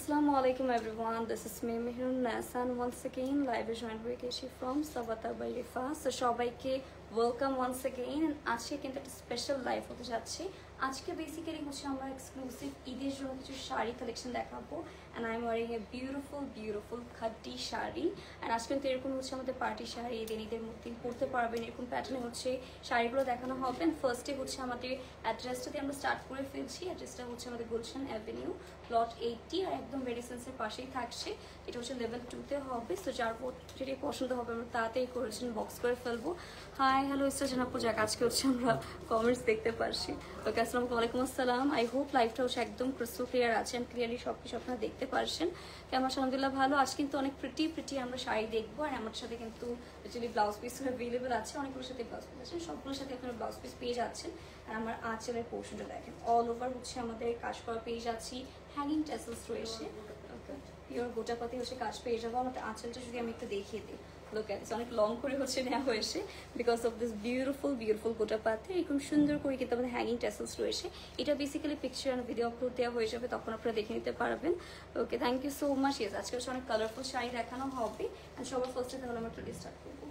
Assalamualaikum everyone, this is me Mehrun Nasan once again live joined with Keshi from Sabata by Rifa. So সবাইকে welcome once again and আজকে কিন্তু একটা special live হতে যাচ্ছে। আজকে basically হচ্ছে আমরা এক্সক্লুসিভ ঈদের জন্য কিছু শাড়ি কালেকশন দেখাবো and I'm wearing a beautiful খাটি শাড়ি and আজকে কিন্তু এরকম হচ্ছে আমাদের পার্টি শাড়ি ঈদের মধ্যে পরতে পারবেন এরকম প্যাটার্নে হচ্ছে শাড়িগুলো দেখানো হবে। and ফার্স্টে হচ্ছে আমাদের অ্যাড্রেসটা দিয়ে আমরা স্টার্ট করে ফেলছি। অ্যাড্রেসটা হচ্ছে আমাদের গুলশান অ্যাভিনিউ প্লট 80 আর একদম রেডিসেন্সের পাশেই থাকছে। এটা হচ্ছে লেভেল 2 তে হবে। সো যার যেটাই পছন্দ হবে আমরা তাড়াতাড়ি করেছেন বক্স করে ফেলবো। হাই হ্যালো স্টেশন আপু যাক আজকে হচ্ছে আমরা কমেন্টস দেখতে পারছি। ওকে আসসালামু আলাইকুম আসসালাম। আই হোপ লাইভটা হচ্ছে একদম ক্রিস্টাল ক্লিয়ার আছে এন্ড ক্লিয়ারলি সব কিছু আপনারা দেখতে পারছেন। কেমন আলহামদুলিল্লাহ ভালো। আজ কিন্তু অনেক প্রিটি আমরা শাড়ি দেখবো আর আমার সাথে কিন্তু অ্যাকচুয়ালি ব্লাউজ পিস অ্যাভেলেবল আছে। অনেকগুলোর সাথে ব্লাউজ পিস আছে, সবগুলোর সাথে আপনারা ব্লাউজ পিস পেয়ে যাচ্ছেন। আর আমার আঁচলের পোর্শনটা দেখেন অল ওভার হচ্ছে আমাদের কাজ করা পেয়ে যাচ্ছি। হ্যাঙ্গিং টেসেলস রয়েছে, পিওর গোটাপাতি হচ্ছে কাজ পেয়ে যাবো। আমাদের আঁচলটা যদি আমি একটু দেখিয়ে দিই, look at this, অনেক লং করে হচ্ছে নেওয়া হয়েছে বিকজ অফ দিস বিউটিফুল গোটাপাতি। এরকম সুন্দর করে কিন্তু আমাদের হ্যাঙ্গিং টেসেলস রয়েছে। এটা বেসিক্যালি পিকচার আর ভিডিও আপলোড দেওয়া হয়ে যাবে, তখন আপনারা দেখে নিতে পারবেন। Okay thank you so much. Yes আজকে হচ্ছে অনেক কালারফুল শাড়ি দেখানো হবে অ্যান্ড সবার ফার্স্টে তাহলে আমরা একটু স্টার্ট করবো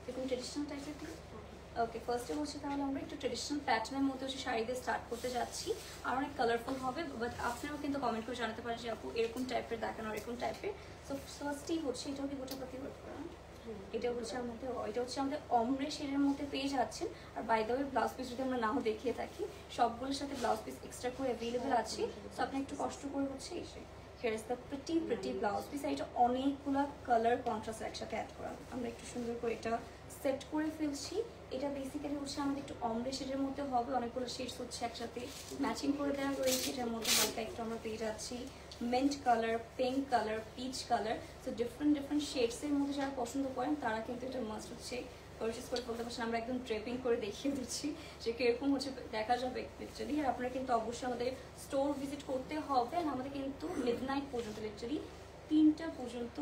এরকম ট্রেডিশনাল টাইপের দিয়ে। ওকে ফার্স্টে হচ্ছে তাহলে আমরা একটু ট্রেডিশনাল প্যাটার্নের মধ্যে হচ্ছে শাড়ি দিয়ে স্টার্ট করতে যাচ্ছি। আর অনেক কালারফুল হবে, বাট আপনারাও কিন্তু কমেন্ট করে জানাতে পারেন যে আপু এরকম টাইপের দেখানো এরকম টাইপের। সো ফার্স্টেই হচ্ছে এটাও কি গোটাপাতি ওয়ার্ক করা, এটা হচ্ছে আমাদের অমরে শেডের মধ্যে পেয়ে যাচ্ছেন। আর by the way blouse piece যদি আমরা নাও দেখিয়ে থাকি সবগুলোর সাথে ব্লাউজ পিস এক্সট্রা করে অ্যাভেলেবেল আছে। সো আপনি একটু কষ্ট করে হচ্ছে এসে here is the pretty blouse piece. এটা অনেকগুলো কালার কন্ট্রাস্ট একসাথে অ্যাড করা, আমরা একটু সুন্দর করে এটা সেট করে ফেলছি। এটা বেসিক্যালি হচ্ছে আমাদের একটু অমরে শেডের মধ্যে হবে, অনেকগুলো শেডস হচ্ছে একসাথে ম্যাচিং করে দেওয়া রয়েছে। এটার মধ্যে হালকা একটু আমরা পেয়ে যাচ্ছি mint colour, pink colour, peach colour. So different শেডসের মধ্যে যারা পছন্দ করেন তারা কিন্তু এটা মাস্ট হচ্ছে পারচেস করে ফেলতে পারছেন। আমরা একদম ড্রেপিং করে দেখিয়ে দিচ্ছি যে কিরকম হচ্ছে দেখা যাবে লিটারালি। আর আপনারা কিন্তু অবশ্যই আমাদের স্টোর ভিজিট করতে হবে। আর আমাদের কিন্তু মিডনাইট পর্যন্ত লিটারালি 3টা পর্যন্ত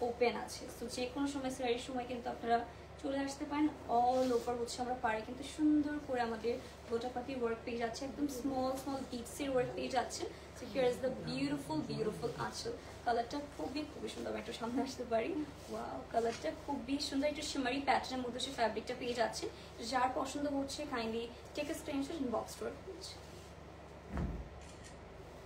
ওপেন আছে। সো যে কোনো সময় সেরারির সময় কিন্তু আপনারা চলে আসতে পারেন। অল ওভার হচ্ছে আমরা পাড়ে কিন্তু সুন্দর করে আমাদের গোটাপাতি ওয়ার্ক পেয়ে যাচ্ছে, একদম স্মল বিটসের ওয়ার্ক পেয়ে যাচ্ছে। So here is the beautiful আঁচল। কালারটা খুবই সুন্দর। আমি একটু সামনে আসতে পারি। ওয়াও কালারটা খুবই সুন্দর, একটু শিমারি প্যাটার্নের মধ্যে সে ফ্যাব্রিকটা পেয়ে যাচ্ছে। যার পছন্দ হচ্ছে kindly take a screenshot inbox করে দিচ্ছে।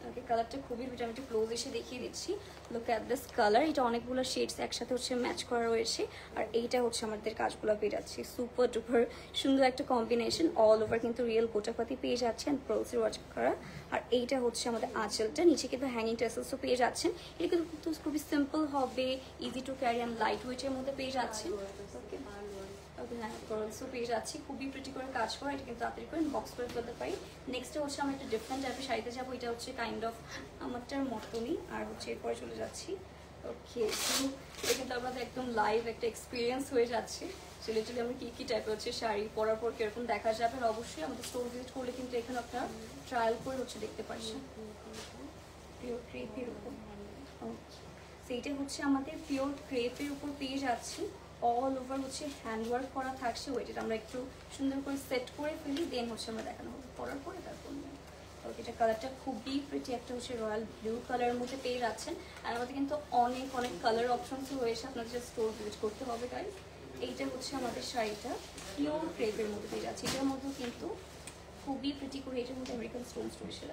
ওকে কালারটা খুবই আমি একটু ক্লোজ এসে দেখিয়ে দিচ্ছি। Look at this colour. এটা অনেকগুলো শেডস একসাথে হচ্ছে ম্যাচ করা রয়েছে। আর এইটা হচ্ছে আমাদের কাজগুলো পেয়ে যাচ্ছে সুপার ডুপার সুন্দর একটা কম্বিনেশন। অল ওভার কিন্তু রিয়েল গোটাপাতি পেয়ে যাচ্ছেন প্রলসের ওয়াচ করা। আর এইটা হচ্ছে আমাদের আঁচলটা, নিচে কিন্তু হ্যাঙ্গিং টেসেলসও পেয়ে যাচ্ছেন। এটা কিন্তু খুবই সিম্পল হবে, easy to carry and light ওয়েটের মধ্যে পেয়ে যাচ্ছেন। পেয়ে যাচ্ছি খুবই প্রিটি করে কাজ করা। এটা কিন্তু তাড়াতাড়ি করে বক্স করে ফেলতে পারি। নেক্সটে হচ্ছে আমরা একটা ডিফারেন্ট টাইপের শাড়িতে যাবো। এটা হচ্ছে কাইন্ড অফ আমারটার মতনই। আর হচ্ছে এরপরে চলে যাচ্ছি। ওকে এটা কিন্তু আমাদের একদম লাইভ একটা এক্সপিরিয়েন্স হয়ে যাচ্ছে। লিটারালি আমরা কি টাইপের হচ্ছে শাড়ি পরার পর কিরকম দেখা যাবে। আর অবশ্যই আমাদের স্টোর ভিজিট করলে কিন্তু এখানে আপনারা ট্রায়াল করে হচ্ছে দেখতে পাচ্ছেন। পিওর ক্রেপের উপর সেইটা হচ্ছে আমাদের পিওর ক্রেপের উপর পেয়ে যাচ্ছি। অল ওভার হচ্ছে হ্যান্ডওয়ার্ক করা থাকছে। ওইটা আমরা একটু সুন্দর করে সেট করে ফেলি, দেন হচ্ছে আমরা দেখানো হবে পরার পরে তারপর। ওকে এটা কালারটা খুবই প্রিটি, একটা হচ্ছে রয়্যাল ব্লু কালারের মধ্যে পেয়ে যাচ্ছেন। আর আমাদের কিন্তু অনেক কালার অপশনস রয়েছে, আপনাদের যে স্টোর ভিজিট করতে হবে গাইস। এইটা হচ্ছে আমাদের শাড়িটা পিওর ক্রেপের মধ্যে পেয়ে যাচ্ছে। এটার মধ্যেও কিন্তু খুবই প্রিটি করে এটার মধ্যে আমেরিকান স্টোনস রয়েছে।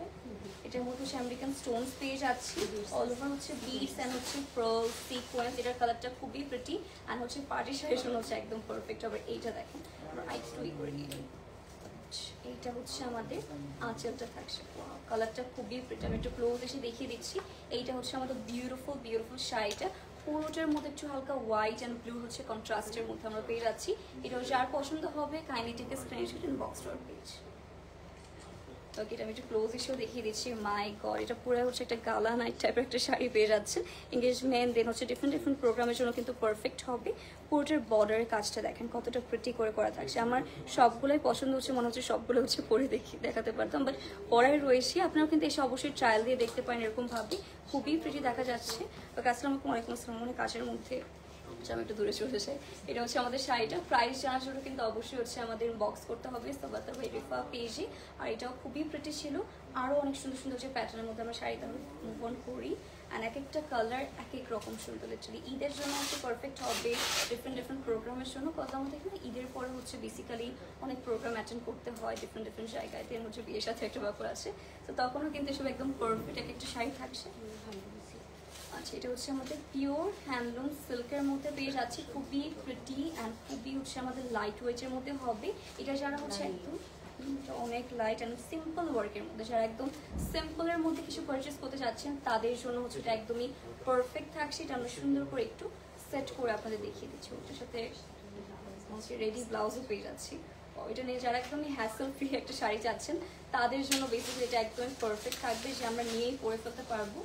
এটার মধ্যে হচ্ছে আমেরিকান স্টোনস পেয়ে যাচ্ছি। অল ওভার হচ্ছে বিডস অ্যান্ড হচ্ছে পার্ল সিকোয়েন্স। এটার কালারটা খুবই প্রিটি অ্যান্ড হচ্ছে পার্টি শাড়ির জন্য হচ্ছে একদম পারফেক্ট হবে। এইটা দেখেন আমরা আইটুই করে নিয়ে এইটা হচ্ছে আমাদের আঁচলটা থাকছে। কালারটা খুবই প্রিটি, আমি একটু ক্লোজ এসে দেখিয়ে দিচ্ছি। এইটা হচ্ছে আমাদের বিউটিফুল শাড়িটা। পুরোটার মধ্যে একটু হালকা হোয়াইট অ্যান্ড ব্লু হচ্ছে কন্ট্রাস্টের মধ্যে আমরা পেয়ে যাচ্ছি। এটা যার পছন্দ হবে kindly take a screenshot inbox dot page. Okay এটা আমি একটু ক্লোজ এসেও দেখিয়ে দিচ্ছি। মাই গড এটা পুরো হচ্ছে একটা গালা নাইট টাইপের একটা শাড়ি পেয়ে যাচ্ছেন। এঙ্গেজমেন্ট দেন হচ্ছে ডিফারেন্ট প্রোগ্রামের জন্য কিন্তু পারফেক্ট হবে। পুরোটার বর্ডারের কাজটা দেখেন কতটা প্রিটি করে করা থাকছে। আমার সবগুলোই পছন্দ হচ্ছে, মনে হচ্ছে সবগুলো হচ্ছে পরে দেখাতে পারতাম, বাট পরাই রয়েছে। আপনারাও কিন্তু এসে অবশ্যই ট্রায়াল দিয়ে দেখতে পারেন এরকমভাবে। খুবই প্রিটি দেখা যাচ্ছে। ওকে আসসালামু আলাইকুম। আসসালাম। কাজের মধ্যে আমি একটু দূরে চলে যাই। এটা হচ্ছে আমাদের শাড়িটা। প্রাইস জানার জন্য কিন্তু অবশ্যই হচ্ছে আমাদের বক্স করতে হবে সাবাতা বাই রিফা পেজে। আর এটাও খুবই প্রিটি ছিল। আরও অনেক সুন্দর সুন্দর যে প্যাটার্নের মধ্যে আমরা শাড়িটা মুভ অন করি। অ্যান্ড এক একটা কালার এক এক রকম সুন্দর। লিটারালি ঈদের জন্য হচ্ছে পারফেক্ট হবে, ডিফারেন্ট প্রোগ্রামের জন্য। কত আমাদের এখানে ঈদের পরে হচ্ছে বেসিক্যালি অনেক প্রোগ্রাম অ্যাটেন্ড করতে হয় ডিফারেন্ট জায়গায়। এর হচ্ছে বিয়ের সাথে একটা ব্যাপার আছে। তো তখনও কিন্তু এসব একদম পারফেক্ট এক একটা শাড়ি থাকছে। আচ্ছা, এটা হচ্ছে আমাদের পিওর হ্যান্ডলুম সিল্কের মধ্যে পেয়ে যাচ্ছি। খুবই প্রিটি অ্যান্ড খুবই হচ্ছে আমাদের লাইট ওয়েটের মধ্যে হবে। এটা যারা হচ্ছে একদম অনেক লাইট অ্যান্ড সিম্পল ওয়ার্কের মধ্যে, যারা একদম সিম্পলের মধ্যে কিছু পারচেস করতে চাচ্ছেন তাদের জন্য হচ্ছে এটা একদমই পারফেক্ট থাকছে। এটা আমরা সুন্দর করে একটু সেট করে আপনাদের দেখিয়ে দিচ্ছি। ওটার সাথে রেডি ব্লাউজও পেয়ে যাচ্ছি। এটা নিয়ে যারা একদমই হ্যাসেল ফ্রি একটা শাড়ি চাচ্ছেন তাদের জন্য বেসিক্যালি এটা একদমই পারফেক্ট থাকবে, যে আমরা নিয়েই পরে ফেলতে পারবো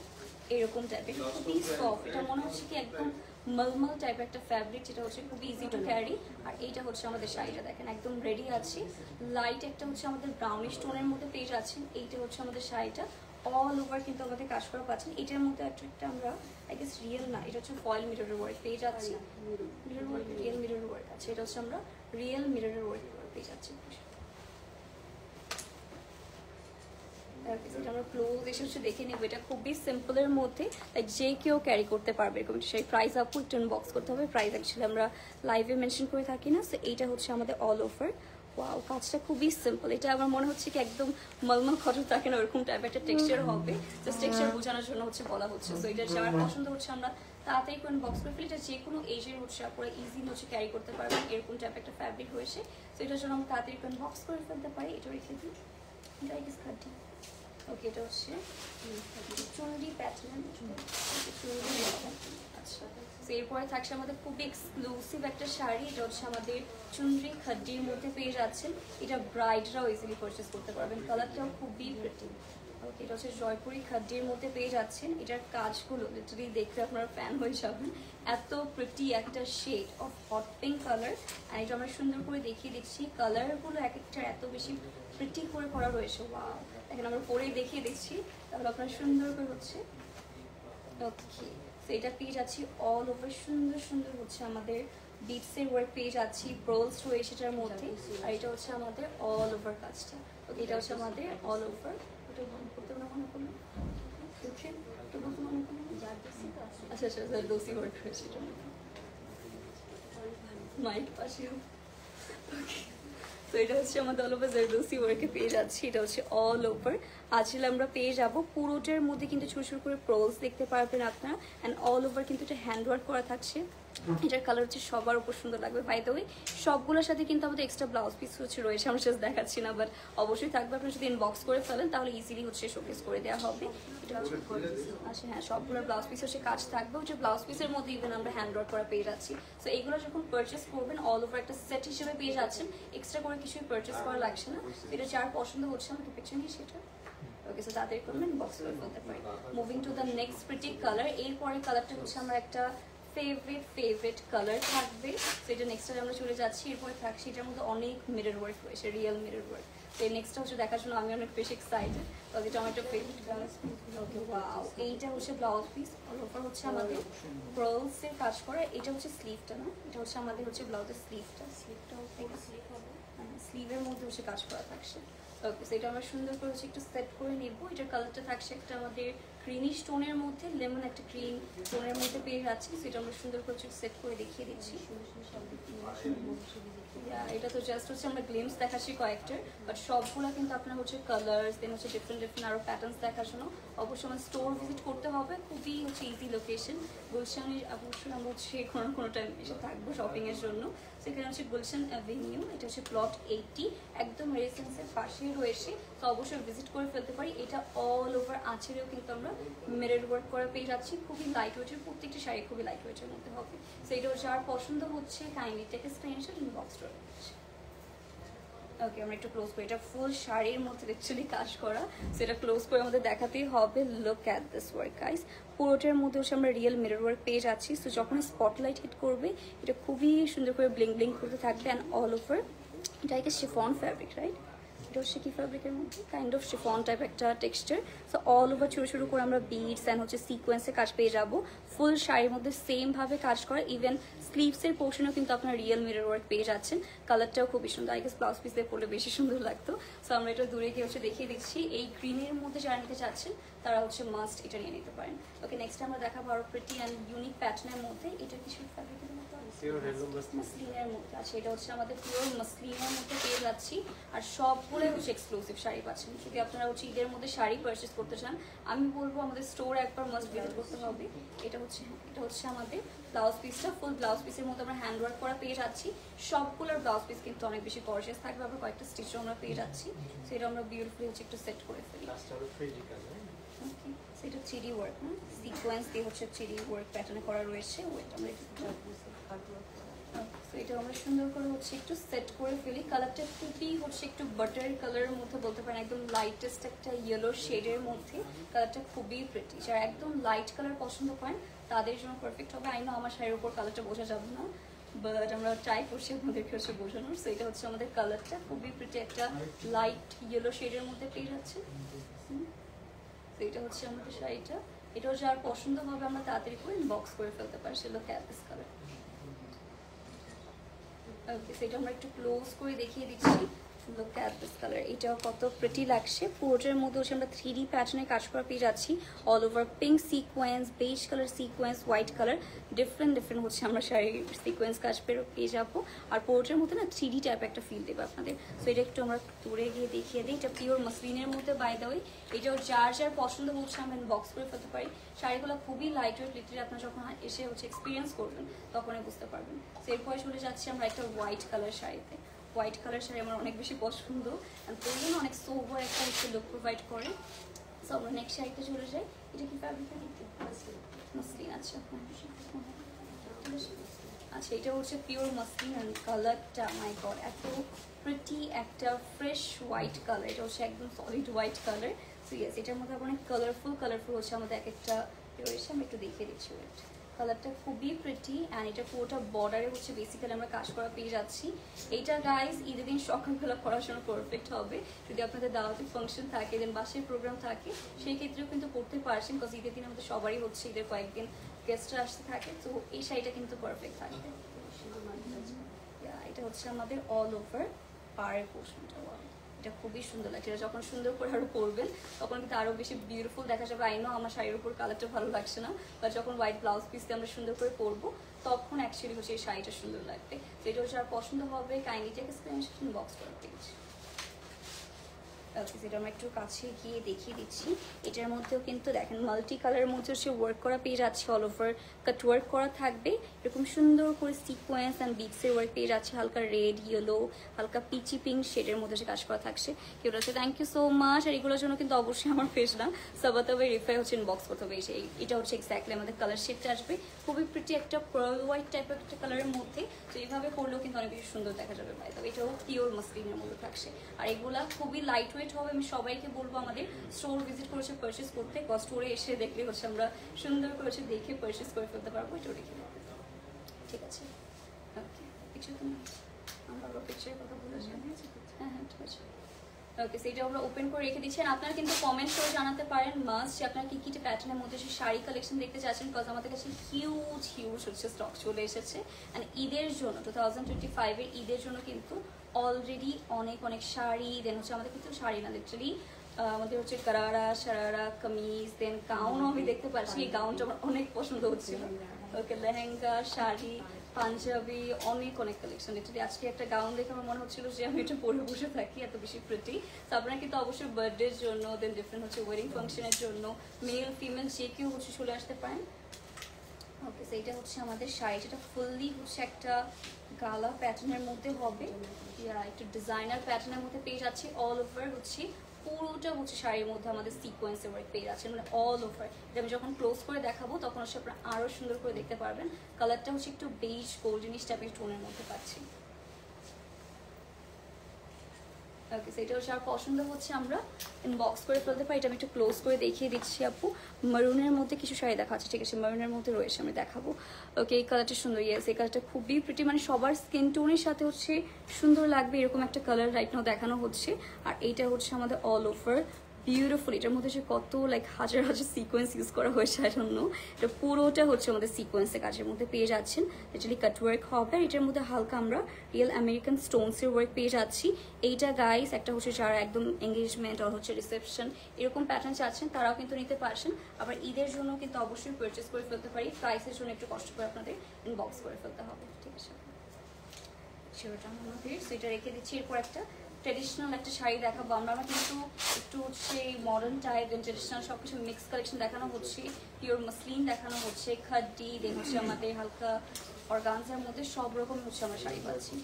এরকম টাইপের। খুবই সফট, এটা মনে হচ্ছে কি একদম মলমল টাইপের একটা ফ্যাব্রিক, যেটা হচ্ছে খুবই ইজি টু ক্যারি। আর এইটা হচ্ছে আমাদের শাড়িটা, দেখেন একদম রেডি আছে। লাইট একটা হচ্ছে আমাদের ব্রাউনিশ টোনের মধ্যে পেয়ে যাচ্ছেন। এইটা হচ্ছে আমাদের শাড়িটা। অল ওভার কিন্তু আমাদের কাজ করা পাচ্ছেন। এটার মধ্যে একটা আমরা আই গেস রিয়েল না, এটা হচ্ছে ফয়েল মিররের ওয়ার্ক পেয়ে যাচ্ছি। মিরর ওয়ার্ক, রিয়েল মিররের ওয়ার্ক আছে। এটা হচ্ছে আমরা রিয়েল মিররের ওয়ার্ক পেয়ে যাচ্ছি। আমরা ক্লোজ এসে হচ্ছে দেখে নেবো। এটা খুবই সিম্পলের মধ্যে, যে কেউ ক্যারি করতে পারবে এরকম। সেই প্রাইস আপু একটু বক্স করতে হবে। প্রাইস অ্যাকচুয়ালি আমরা লাইভে মেনশন করে থাকি না। সো এইটা হচ্ছে আমাদের অল ওভার। ওয়াও, কাজটা খুবই সিম্পল। এটা আমার মনে হচ্ছে কি একদম মলমল খটর থাকে না ওরকম টাইপের একটা টেক্সচার হবে। জাস্ট টেক্সচার বোঝানোর জন্য হচ্ছে বলা হচ্ছে। সো এটা আমার পছন্দ হচ্ছে, আমরা তাড়াতাড়ি করে বক্স করে ফেলি। এটা যে কোনো এজের হচ্ছে আপনারা ইজিলি হচ্ছে ক্যারি করতে পারবেন এরকম টাইপের একটা ফ্যাব্রিক হয়েছে। সো এটার জন্য আমরা তাড়াতাড়ি করে বক্স করে ফেলতে পারি। এটা রেখে দিই। এটা ইজ কাটি। ওকে, এটা হচ্ছে চুনরি প্যাটার্ন। আচ্ছা, তো এরপরে থাকছে আমাদের খুবই এক্সক্লুসিভ একটা শাড়ি। এটা হচ্ছে আমাদের চুনরি খাড্ডির মধ্যে পেয়ে যাচ্ছেন। এটা ব্রাইডরাও ইজিলি পারচেস করতে পারবেন। কালারটাও খুবই প্রিটি। ওকে, এটা হচ্ছে জয়পুরি খাড্ডির মধ্যে পেয়ে যাচ্ছেন। এটার কাজগুলো লিটারালি দেখলে আপনারা ফ্যান হয়ে যাবেন। এত প্রিটি একটা shade of hot pink colour. আর এটা আমরা সুন্দর করে দেখিয়ে দিচ্ছি। কালারগুলো এক একটা এত বেশি প্রিটি করে করা রয়েছে। ওয়াও, দেখেন আমরা পরেই দেখিয়ে দিচ্ছি, তাহলে আপনারা সুন্দর করে হচ্ছে। ওকে, তো এটা পেয়ে যাচ্ছি অল ওভার সুন্দর সুন্দর হচ্ছে আমাদের বিটসের ওয়ার্ক পেয়ে যাচ্ছি। ব্রোলস রয়েছে এটার মধ্যে। আর এটা হচ্ছে আমাদের অল ওভার কাজটা। ওকে, এটা হচ্ছে আমাদের অল ওভার। ওটা করতে মনে করলো আচ্ছা আচ্ছা, দোসি ওয়ার্ক রয়েছে এটার মধ্যে। মাইক পাশে। ওকে, তো এটা হচ্ছে আমাদের অল ওভার জারদোসি ওয়ার্কে পেয়ে যাচ্ছি। এটা হচ্ছে অল ওভার। আজকে আমরা পেয়ে যাব পুরোটার মধ্যে কিন্তু ছোট ছোট করে প্রলস দেখতে পারবেন আপনারা। অ্যান্ড অল ওভার কিন্তু এটা হ্যান্ডওয়ার্ক করা থাকছে। এটার কালার হচ্ছে সবার উপর সুন্দর লাগবে। বাই দ্য ওয়ে, সবগুলোর সাথে কিন্তু আমাদের এক্সট্রা ব্লাউজ পিস হচ্ছে রয়েছে। আমরা জাস্ট দেখাচ্ছি না, বাট অবশ্যই থাকবে। আপনারা যদি ইনবক্স করে ফেলেন তাহলে ইজিলি হচ্ছে শোকেস করে দেওয়া হবে। এটা হচ্ছে আচ্ছা, হ্যাঁ, সবগুলোর ব্লাউজ পিস হচ্ছে কাজ থাকবে। হচ্ছে ব্লাউজ পিসের মধ্যে ইভেন আমরা হ্যান্ডওয়ার্ক করা পেয়ে যাচ্ছি। সো এগুলো যখন পারচেস করবেন অল ওভার একটা সেট হিসেবে পেয়ে যাচ্ছেন। এক্সট্রা করে কিছুই পারচেস করা লাগছে না। এটা যার পছন্দ হচ্ছে আমাকে পিকচার নিয়ে সেটা। ওকে, সো তাদের করবেন বক্স করে ফেলতে পারি। Moving to the next pretty colour. এরপরে কালারটা হচ্ছে আমরা একটা ফেভারিট কালার থাকবে। তো এটা নেক্সটটা আমরা চলে যাচ্ছি। এরপরে থাকছে এটার মধ্যে অনেক মিরর ওয়ার্ক রয়েছে, রিয়েল মিরর ওয়ার্ক। তো এই নেক্সটটা হচ্ছে দেখার জন্য আমি অনেক বেশি এক্সাইটেড। তো এটা আমার একটা ফেভারিট কালার। ওকে, ওয়াও, এইটা হচ্ছে ব্লাউজ পিস। অল ওভার হচ্ছে আমাদের ব্রোলসের কাজ করা। এটা হচ্ছে স্লিভটা না, এটা হচ্ছে আমাদের হচ্ছে ব্লাউজের স্লিভটা। স্লিভের মধ্যে হচ্ছে কাজ করা থাকছে। ওকে, সো এটা আমরা সুন্দর করে হচ্ছে একটু সেট করে নেব। এটার কালারটা থাকছে একটা আমাদের গ্রিনিশ টোনের মধ্যে, লেমন একটা ক্রিম টোনের মধ্যে পেয়ে যাচ্ছি। সেটা আমরা সুন্দর করে সেট করে দেখিয়ে দিচ্ছি। এটা তো জাস্ট হচ্ছে আমরা গ্লিমস দেখাচ্ছি কয়েকটার, বাট সবগুলো কিন্তু আপনার হচ্ছে কালার্স দেন হচ্ছে ডিফারেন্ট আরও প্যাটার্নস দেখার জন্য অবশ্যই আমার স্টোর ভিজিট করতে হবে। খুবই হচ্ছে ইজি লোকেশন গুলশানের। অবশ্যই আমরা হচ্ছে কোনো টাইম এসে থাকবো শপিংয়ের জন্য। সেখানে হচ্ছে গুলশান অ্যাভিনিউ। এটা হচ্ছে প্লট 80, একদম রেসিডেন্সের পাশেই রয়েছে। তো অবশ্যই ভিজিট করে ফেলতে পারি। এটা অল ওভার আঁচড়েও কিন্তু আমরা মিরর ওয়ার্ক করা পেয়ে যাচ্ছি। খুবই লাইট ওয়েটের, প্রত্যেকটি শাড়ি খুবই লাইট ওয়েটের মধ্যে হবে। সো এটা যার পছন্দ হচ্ছে কাইন্ডলি টেক স্ক্রিনশট ইনবক্স করে। ওকে, আমরা একটু ক্লোজ করি। এটা ফুল শাড়ির মধ্যে অ্যাকচুয়ালি কাজ করা। সেটা ক্লোজ করে আমাদের দেখাতেই হবে। Look at this work guys. পুরোটার মধ্যে হচ্ছে আমরা রিয়েল মিরর ওয়ার্ক পেয়ে যাচ্ছি। সো যখন স্পটলাইট হিট করবে এটা খুবই সুন্দর করে ব্লিং করতে থাকবে। অ্যান্ড অল ওভার এটা একটা শিফন ফ্যাব্রিক, রাইট? এটা হচ্ছে কি ফ্যাব্রিকের মধ্যে কাইন্ড অফ শিফন টাইপ একটা টেক্সচার। সো অল ওভার ছোটো ছোটো করে আমরা বিডস অ্যান্ড হচ্ছে সিকোয়েন্সে কাজ পেয়ে যাবো। ফুল শাড়ির মধ্যে সেম ভাবে কাজ করা, ইভেন স্লিভসের পোর্শনেও কিন্তু আপনার রিয়েল মিরর ওয়ার্ক পেয়ে যাচ্ছেন। কালারটাও খুবই সুন্দর, আই গেস ব্লাউজ পিস দিয়ে পরলে বেশি সুন্দর লাগতো। সো আমরা এটা দূরে গিয়ে দেখিয়ে দিচ্ছি। এই গ্রিনের মধ্যে যারা নিতে চাচ্ছেন তারা মাস্ট এটা নিয়ে নিতে পারেন। ওকে, নেক্সট আমরা দেখাবো আরো প্রিটি অ্যান্ড ইউনিক প্যাটার্নের মধ্যে। এটা কিছু ফ্যাব্রিকের মধ্যে মাসলিনের মধ্যে আছে, এটা আমাদের পিওর মাসলিনের মধ্যে পেয়ে যাচ্ছি। আর সবগুলো এক্সক্লুসিভ শাড়ি পাচ্ছেন। যদি আপনারা ঈদের মধ্যে শাড়ি পারচেস করতে চান, আমি বলবো আমাদের স্টোর একবার মাস্ট ভিজিট করতে হবে। এটা আমাদের ব্লাউজ পিসটা, ফুল ব্লাউজ পিসের মধ্যে আমরা হ্যান্ড ওয়ার্ক করা পেয়ে যাচ্ছি। সবগুলোর ব্লাউজ পিস কিন্তু অনেক বেশি গর্জিয়াস থাকবে, আবার কয়েকটা স্টিচও আমরা পেয়ে যাচ্ছি। সেটা আমরা বিউটিফুলি একটু সেট করে ফেলি। সেটা থ্রিডি ওয়ার্ক না, সিকোয়েন্স দিয়ে থ্রিডি ওয়ার্ক প্যাটার্নে করা রয়েছে। ওইটা আমরা এটা আমরা সুন্দর করে একটু সেট করে ফেলি। কালারটা খুবই একটু বাটার কালারের মধ্যে বলতে পারেন, একদম লাইটেস্ট একটা ইয়েলো শেডের মধ্যে। কালারটা খুবই প্রিটি, যারা একদম লাইট কালার পছন্দ করেন তাদের জন্য পারফেক্ট হবে। আই নো আমার শাড়ির উপর কালারটা বোঝা যাবে না, বাট আমরা ট্রাই করছি আপনাদেরকে বোঝানোর। সো এটা আমাদের কালারটা খুবই প্রিটি, একটা লাইট ইয়েলো শেডের মধ্যে পেয়ে যাচ্ছে। তো এটা আমাদের শাড়িটা, এটাও যার পছন্দ হবে আমরা তাড়াতাড়ি করে ইনবক্স করে ফেলতে পারি। সেটা ক্যাপস কালার। ওকে, সেটা আমরা একটু ক্লোজ করে দেখিয়ে দিচ্ছি। লুক অ্যাট দিস কালার, এটাও কত প্রিটি লাগছে। পুরোটার মধ্যে আমরা 3D প্যাটার্নে কাজ করা পেয়ে যাচ্ছি। All over pink sequence, beige colour sequence, white colour, different আমরা শাড়ির সিকোয়েন্স কাজ পেয়ে যাবো। আর পুরোটার মধ্যে না 3D টাইপ একটা ফিল দেবে আপনাদের। সো এটা একটু আমরা দূরে গিয়ে দেখিয়ে দিই। এটা পিওর মাসলিনের মধ্যে, বাই দ্য ওয়ে এটাও যার যার পছন্দ আমরা বক্স করে ফেলতে পারি। শাড়িগুলো খুবই লাইট ওয়েট, লিটারালি আপনারা যখন এসে এক্সপিরিয়েন্স করবেন তখনই বুঝতে পারবেন। সো এরপরে চলে যাচ্ছি আমরা একটা হোয়াইট কালার শাড়িতে। হোয়াইট কালার শাড়ি আমার অনেক বেশি পছন্দ, পরলে অনেক সোভার একটা লুক প্রোভাইড করে। সো আমরা নেক্সট শাড়িতে চলে যাই। এটা কি ফ্যাব্রিক? মাসলিন। আচ্ছা আচ্ছা, এটা পিওর মাসলিন অ্যান্ড কালারটা মাই গড এত প্রিটি, একটা ফ্রেশ হোয়াইট কালার। এটা একদম solid white colour. So yes, এটার মধ্যে অনেক কালারফুল আমাদের এক একটা রয়েছে। আমি একটু দেখিয়ে দিচ্ছি। ওয়েট, কালারটা খুবই প্রিটি অ্যান্ড এটা পুরোটা বর্ডারে বেসিক্যালি আমরা কাজ করা পেয়ে যাচ্ছি। এইটা গাইজ ঈদের দিন সকালবেলা পরার জন্য পারফেক্ট হবে। যদি আপনাদের দাওয়াতি ফাংশন থাকে, দেন বাসের প্রোগ্রাম থাকে, সেই ক্ষেত্রেও কিন্তু পড়তে পারছেন। বিকজ ঈদের দিন আমাদের সবারই ঈদের কয়েকদিন গেস্টরা আসতে থাকে। তো এই শাড়িটা কিন্তু পারফেক্ট থাকবে। এটা আমাদের অল ওভার পাড়ের পোর্শনটা। এটা খুবই সুন্দর লাগছে। এটা যখন সুন্দর করে আরো পরবেন তখন কিন্তু আরো বেশি বিউটিফুল দেখা যাবে। আই নো আমার শাড়ির উপর কালারটা ভালো লাগছে না, বা যখন হোয়াইট ব্লাউজ পিস দিয়ে আমরা সুন্দর করে পরবো তখন অ্যাকচুয়ালি এই শাড়িটা সুন্দর লাগবে। তো এটা আর পছন্দ হবে কাইন্ডলি টেক স্ক্রিনশট বক্স করে দিচ্ছি। সেটা আমরা একটু কাছে গিয়ে দেখিয়ে দিচ্ছি। এটার মধ্যেও কিন্তু দেখেন মাল্টি কালারের মধ্যে ওয়ার্ক করা পেয়ে যাচ্ছে। অল ওভার কাট ওয়ার্ক করা থাকবে, এরকম সুন্দর করে সিকোয়েন্স অ্যান্ড বিটসের ওয়ার্ক পেয়ে যাচ্ছে। হালকা রেড, ইয়েলো, হালকা পিচি পিঙ্ক শেডের মধ্যে কাজ করা থাকছে। কেউ আছে থ্যাংক ইউ সো মাচ। আর এগুলোর জন্য কিন্তু অবশ্যই আমার পেজ না সাবাতাবে রিফাই ইনবক্স করতে হবে। এটা এক্স্যাক্টলি আমাদের কালার শেডটা আসবে। খুবই প্রিটি একটা পার্ল হোয়াইট টাইপের একটা কালারের মধ্যে। তো এইভাবে করলেও কিন্তু অনেক বেশি সুন্দর দেখা যাবে। ভাই তবে এটাও পিওর মাসলিনের মধ্যে থাকছে। আর এগুলা খুবই লাইট ওয়েট হবে। আমি সবাইকে বলবো আমাদের স্টোর ভিজিট করেছে পারচেস করতে। স্টোরে এসে দেখলে আমরা সুন্দর করে দেখে পারচেস করে ফেলতে পারবো। এটাও দেখে ঠিক আছে। ওকে, পিকচার তো আমরা পিকচারের কথা বলে যাই। হ্যাঁ হ্যাঁ, ঠিক আছে। ওকে, সেটা আমরা ওপেন করে রেখে দিচ্ছি। আপনারা কিন্তু কমেন্ট করে জানাতে পারেন মাস্ট যে আপনারা কি কি প্যাটার্নের মধ্যে শাড়ি কালেকশন দেখতে চাচ্ছেন। বিকজ আমাদের কাছে হিউজ স্টক চলে এসেছে। অ্যান্ড ঈদের জন্য 2025 এর ঈদের জন্য কিন্তু অলরেডি অনেক শাড়ি, দেন আমাদের কিন্তু শাড়ি না, লিটারালি আমাদের গারারা, শারারা, কামিজ, দেন গাউনও আমি দেখতে পাচ্ছি। এই গাউনটা আমার অনেক পছন্দ হচ্ছিল। ওকে, লেহেঙ্গা, শাড়ি, পাঞ্জাবি, অনেক কালেকশন। লিটারালি আজকে একটা গাউন দেখে আমার মনে হচ্ছিল যে আমি এটা পরে বসে থাকি, এত বেশি প্রিটি। তো আপনারা কিন্তু অবশ্যই বার্থডের জন্য, দেন ডিফারেন্ট ওয়েডিং ফাংশনের জন্য মেল ফিমেল যে কেউ চলে আসতে পারেন। ওকে, সেইটা আমাদের শাড়ি, যেটা ফুললি একটা গালা প্যাটার্নের মধ্যে হবে। একটু ডিজাইনার প্যাটার্নের মধ্যে পেয়ে যাচ্ছি। অল ওভার পুরোটা শাড়ির মধ্যে আমাদের সিকোয়েন্সের ওয়ার্ক পেয়ে যাচ্ছে, মানে অল ওভার। আমি যখন ক্লোজ করে দেখাবো তখন আপনারা আরো সুন্দর করে দেখতে পারবেন। কালারটা একটু বেজ গোল্ডেনিশ টাইপের টোনের মধ্যে পাচ্ছি। ওকে, সেটা আর পছন্দ হচ্ছে আমরা ইনবক্স করে ফেলতে পারি। এটা আমি একটু ক্লোজ করে দেখিয়ে দিচ্ছি আপু। মারুনের মধ্যে কিছু শাড়ি দেখাচ্ছে, ঠিক আছে, মারুনের মধ্যে রয়েছে, আমি দেখাবো। ওকে, এই কালারটা সুন্দর। ইয়েস, এই কালারটা খুবই প্রিটি, মানে সবার স্কিন টোনের সাথে সুন্দর লাগবে এরকম একটা কালার রাইট নাও দেখানো হচ্ছে। আর এইটা আমাদের অল ওভার বিউটিফুল। এটার মধ্যে যে কত লাইক হাজার হাজার সিকোয়েন্স ইউজ করা হয়েছে আই ডোন্ট নো। এটা পুরোটা হচ্ছে আমাদের সিকোয়েন্সের কাজের মধ্যে পেয়ে যাচ্ছেন। অ্যাকচুয়ালি কাট ওয়ার্ক হবে, আর এটার মধ্যে হালকা আমরা রিয়েল আমেরিকান স্টোনসের ওয়ার্ক পেয়ে যাচ্ছি। এইটা গাইস একটা হচ্ছে যারা একদম এঙ্গেজমেন্ট আর হচ্ছে রিসেপশন এরকম প্যাটার্ন চাচ্ছেন তারাও কিন্তু নিতে পারছেন। আবার ঈদের জন্য কিন্তু অবশ্যই পারচেস করে ফেলতে পারি। প্রাইসের জন্য একটু কষ্ট করে আপনাদের ইনবক্স করে ফেলতে হবে, ঠিক আছে? সেটা রেখে দিচ্ছি। এরপর একটা ট্রেডিশনাল একটা শাড়ি দেখাবো আমরা কিন্তু একটু হচ্ছে মডার্ন টাইপ এন্ড ট্রেডিশনাল সবকিছু মিক্স কালেকশন দেখানো হচ্ছে। পিওর মসলিন দেখানো হচ্ছে, খাড্ডি দেন হচ্ছে আমাদের হালকা অর্গানজার মধ্যে সব রকম হচ্ছে আমরা শাড়ি পাচ্ছি।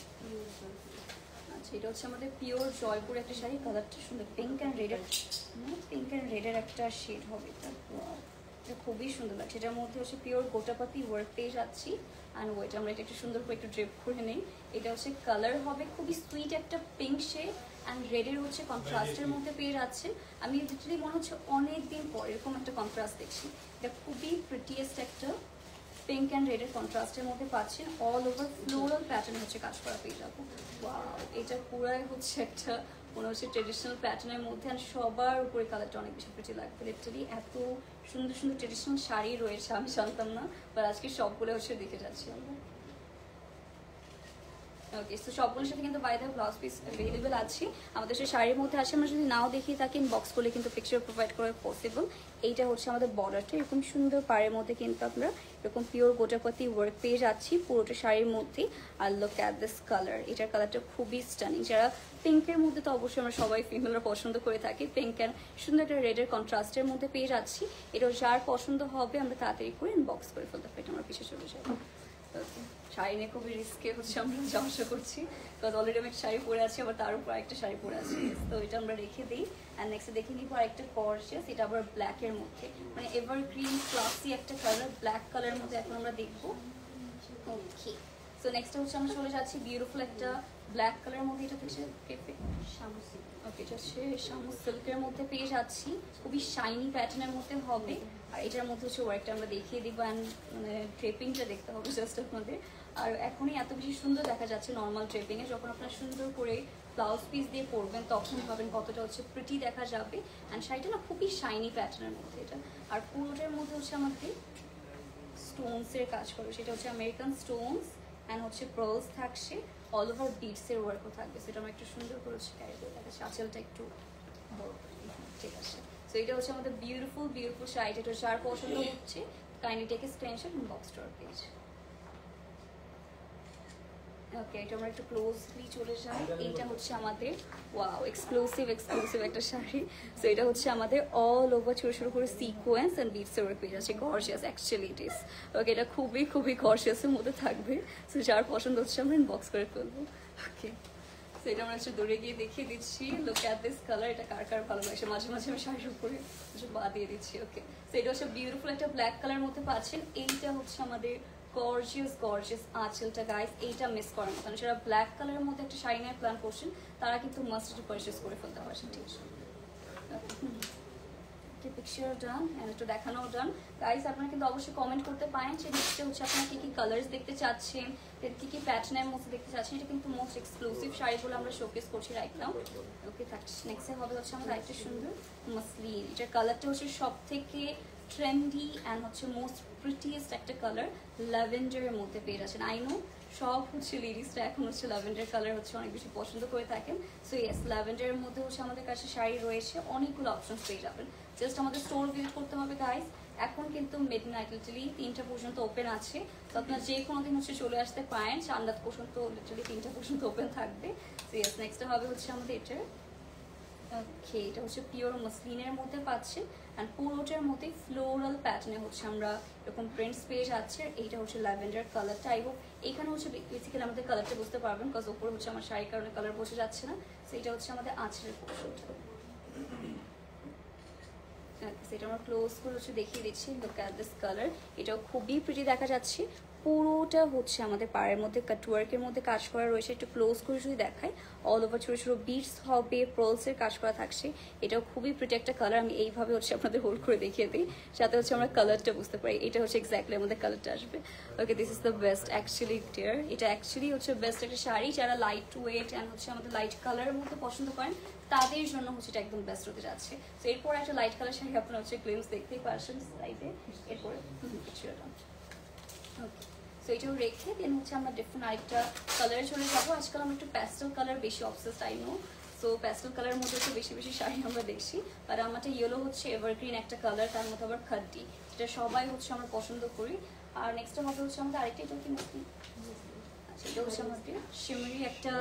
আচ্ছা, এটা হচ্ছে আমাদের পিওর জয়পুর একটা শাড়ি। কালারটা সুন্দর, পিঙ্ক অ্যান্ড রেডের একটা শেড হবে এটা। এটা খুবই সুন্দর লাগছে। এটার মধ্যে হচ্ছে পিওর গোটাপাতি ওয়ার্ক পেয়ে যাচ্ছি। অ্যান্ড ওয়েট আমরা এটা একটু সুন্দর করে একটু ড্রেপ করে নেই। এটা হচ্ছে কালার হবে খুবই সুইট একটা পিঙ্ক শেড অ্যান্ড রেডের হচ্ছে কন্ট্রাস্টের মধ্যে পেয়ে যাচ্ছেন। আমি লিটারালি মনে হচ্ছে অনেক দিন পর এরকম একটা কন্ট্রাস্ট দেখছি। এটা খুবই প্রিটিয়েস্ট একটা পিঙ্ক অ্যান্ড রেডের কন্ট্রাস্টের মধ্যে পাচ্ছেন। অল ওভার ফ্লোরাল প্যাটার্ন হচ্ছে কাজ করা পেয়ে যাবো। ওয়াও, এটা পুরাই হচ্ছে একটা মনে হচ্ছে ট্রেডিশনাল প্যাটার্নের মধ্যে। আর সবার উপরে কালারটা অনেক বেশি প্রিটি লাগবে। লিটারালি এত সুন্দর সুন্দর ট্রেডিশনাল শাড়ি রয়েছে আমি জানতাম না, বাট আজকে সবগুলো হচ্ছে দেখে যাচ্ছি আমরা। ওকে, তো সবগুলোর সাথে কিন্তু by the blouse piece available আছে আমাদের। সেই শাড়ির মধ্যে আছে, আমরা যদি নাও দেখিয়ে থাকি বক্স করলে কিন্তু পিকচার প্রোভাইড করা পসিবল। এইটা হচ্ছে আমাদের বর্ডারটা এরকম সুন্দর, পাড়ের মধ্যে কিন্তু আমরা এরকম পিওর গোটাপাতি ওয়ার্ক পেয়ে যাচ্ছি পুরোটা শাড়ির মধ্যে। আর লুক অ্যাট দিস কালার, এটার কালারটা খুবই স্টানিং। যারা পিঙ্কের মধ্যে তো অবশ্যই আমরা সবাই ফিমেলরা পছন্দ করে থাকি, পিঙ্ক অ্যান্ড সুন্দর একটা রেডের কন্ট্রাস্টের মধ্যে পেয়ে যাচ্ছি। এটা যার পছন্দ হবে আমরা তাড়াতাড়ি করে বক্স করে ফেলতে পারি। আমরা পিছিয়ে চলে যাবো। শাড়ি নিয়ে খুবই রিস্কে হচ্ছে আমরা যাওয়া আসা করছি, বিকজ অলরেডি আমি একটা শাড়ি পরে আছি, আবার তার উপর একটা শাড়ি পরে আছি। তো এটা আমরা রেখে দিই। অ্যান্ড নেক্সট দেখে নিব আরেকটা গর্জিয়াস, এটা আবার ব্ল্যাকের মধ্যে, মানে এভারগ্রিন ক্লাসি একটা কালার, ব্ল্যাক কালারের মধ্যে এখন আমরা দেখবো। ওকে, সো নেক্সট হচ্ছে আমরা চলে যাচ্ছি বিউটিফুল একটা ব্ল্যাক কালারের মধ্যে। এটা হচ্ছে ওকে, এটা হচ্ছে শামু সিল্কের মধ্যে পেয়ে যাচ্ছি। খুবই শাইনি প্যাটার্নের মধ্যে হবে। আর এটার মধ্যে হচ্ছে ওয়ার্কটা আমরা দেখিয়ে দিব, অ্যান্ড মানে ড্রেপিংটা দেখতে হবে জাস্ট আপনাদের। আর এখনই এত বেশি সুন্দর দেখা যাচ্ছে নর্মাল ড্রেপিংয়ে, যখন আপনারা সুন্দর করে ব্লাউজ পিস দিয়ে পরবেন তখন ভাবেন কতটা হচ্ছে প্রিটি দেখা যাবে। অ্যান্ড শাড়িটা না খুবই শাইনি প্যাটার্নের মধ্যে এটা। আর পুরোটার মধ্যে হচ্ছে আমাদের স্টোনসের কাজ করবে, সেটা হচ্ছে আমেরিকান স্টোনস অ্যান্ড হচ্ছে পার্লস থাকছে। অল ওভার বিটসের ওয়ার্কও থাকবে, সেটা আমরা একটু সুন্দর করে ক্যারি করে দেখাচ্ছি। আঁচলটা একটু বড়, ঠিক আছে। সো এটা হচ্ছে আমাদের বিউটিফুল শাড়ি। এটা যার পছন্দ হচ্ছে kindly take a screenshot inbox to our page. Okay, এটা আমরা একটু ক্লোজলি চলে যাই। এইটা হচ্ছে আমাদের ওয়াও এক্সক্লুসিভ একটা শাড়ি। সো এটা হচ্ছে আমাদের অল ওভার ছোটো ছোটো করে সিকোয়েন্স অ্যান্ড বিটসের ওয়ার্ক পেয়ে যাচ্ছে। Gorgeous, actually it is. Okay, এটা খুবই গর্জিয়াসের মধ্যে থাকবে। সো যার পছন্দ হচ্ছে আমরা ইনবক্স করে ফেলবো। ওকে, সো এটা আমরা হচ্ছে দূরে গিয়ে দেখিয়ে দিচ্ছি। লুক অ্যাট দিস কালার, এটা কার ভালো লাগছে। মাঝে মাঝে আমি শাড়ির উপরে কিছু পা দিয়ে দিচ্ছি। ওকে, সো এটা হচ্ছে বিউটিফুল একটা ব্ল্যাক কালার মধ্যে পাচ্ছেন। এইটা হচ্ছে আমাদের গর্জিয়াস আঁচলটা গাইস, এইটা মিস করার মতো। যারা ব্ল্যাক কালারের মধ্যে একটা শাড়ি নেওয়ার প্ল্যান করছেন তারা কিন্তু মাস্ট পারচেস করে ফেলতে পারছেন, ঠিক আছে? পিকচার ডান অ্যান্ড একটু দেখানোও ডান। গাইস আপনারা কিন্তু অবশ্যই কমেন্ট করতে পারেন যে নেক্সটে হচ্ছে আপনারা কী কালার্স দেখতে চাচ্ছেন, কী প্যাটার্নের মধ্যে দেখতে চাচ্ছেন। এটা কিন্তু মোস্ট এক্সক্লুসিভ শাড়িগুলো আমরা শোকেস করছি রাইট নাও। ওকে, নেক্সটে হবে হচ্ছে আমাদের আরেকটা সুন্দর মসলিন। এটার কালারটা হচ্ছে সব থেকে ট্রেন্ডি অ্যান্ড হচ্ছে মোস্ট প্রিটিয়েস্ট একটা কালার, ল্যাভেন্ডারের মধ্যে পেয়ে যাচ্ছেন। আই নো সব হচ্ছে লেডিসরা এখন হচ্ছে ল্যাভেন্ডার কালার হচ্ছে অনেক বেশি পছন্দ করে থাকেন। সো ইয়েস, ল্যাভেন্ডারের মধ্যে হচ্ছে আমাদের কাছে শাড়ি রয়েছে, অনেকগুলো অপশনস পেয়ে যাবেন। জাস্ট আমাদের স্টোর ভিজিট করতে হবে গাইস। এখন কিন্তু মিডনাইট লিটারালি 3টা পর্যন্ত ওপেন আছে। তো আপনারা যে কোনো দিন হচ্ছে চলে আসতে পারেন। চান্দাত পর্যন্ত লিটারালি 3টা পর্যন্ত ওপেন থাকবে। সো ইয়েস, নেক্সট হবে হচ্ছে আমাদের এটা। ওকে, এটা হচ্ছে পিওর মসলিনের মধ্যে পাচ্ছেন অ্যান্ড পুরোটার মধ্যে ফ্লোরাল প্যাটার্নে হচ্ছে আমরা এরকম প্রিন্টস পেয়ে যাচ্ছে। এইটা হচ্ছে ল্যাভেন্ডার কালারটা। আই হোপ এইখানে হচ্ছে বেসিক্যালি আমাদের কালারটা বুঝতে পারবেন, বিকজ ওপরে হচ্ছে আমার শাড়ির কারণে কালার বসে যাচ্ছে না। সো এটা হচ্ছে আমাদের আঁচলের পোর্শনটা। সেটা আমরা ক্লোজ করে হচ্ছে দেখিয়ে দিচ্ছি। লুক অ্যাট দিস কালার, এটাও খুবই প্রিটি দেখা যাচ্ছে। পুরোটা হচ্ছে আমাদের পাড়ের মধ্যে কাটওয়ার্কের মধ্যে কাজ করা রয়েছে। একটু ক্লোজ করে যদি দেখাই, অল ওভার ছোটো ছোটো বিটস হবে, পার্লসের কাজ করা থাকছে। এটাও খুবই প্রিটি একটা কালার। আমি এইভাবে হচ্ছে আপনাদের হোল্ড করে দেখিয়ে দিই, সাথে হচ্ছে আমরা কালারটা বুঝতে পারি। এটা হচ্ছে এক্স্যাক্টলি আমাদের কালারটা আসবে। Okay, this is the best actually dear. এটা অ্যাকচুয়ালি হচ্ছে বেস্ট একটা শাড়ি। যারা লাইট ওয়েট অ্যান্ড হচ্ছে আমাদের লাইট কালারের মধ্যে পছন্দ করেন তাদের জন্য হচ্ছে এটা একদম বেস্ট হতে যাচ্ছে। তো এরপর একটা লাইট কালার শাড়ি আপনারা হচ্ছে গ্লিমস দেখতেই পারছেন সাইডে। এরপরে ওকে, সো এটাও রেখে দেন হচ্ছে আমরা ডিফারেন্ট আরেকটা কালারে চলে যাবো। আজকাল আমরা একটু প্যাস্টেল কালার বেশি obsessed, I know. So pastel কালারের মধ্যে একটু বেশি বেশি শাড়ি আমরা দেখছি। আর আমারটা ইয়েলো হচ্ছে এভারগ্রিন একটা কালার, তার মধ্যে আবার খাদ্দি, যেটা সবাই হচ্ছে আমরা পছন্দ করি। আর নেক্সট হবে হচ্ছে আমাদের আরেকটা, এটা কি মসলিন? আচ্ছা, এটা হচ্ছে আমাদের শিমারি একটা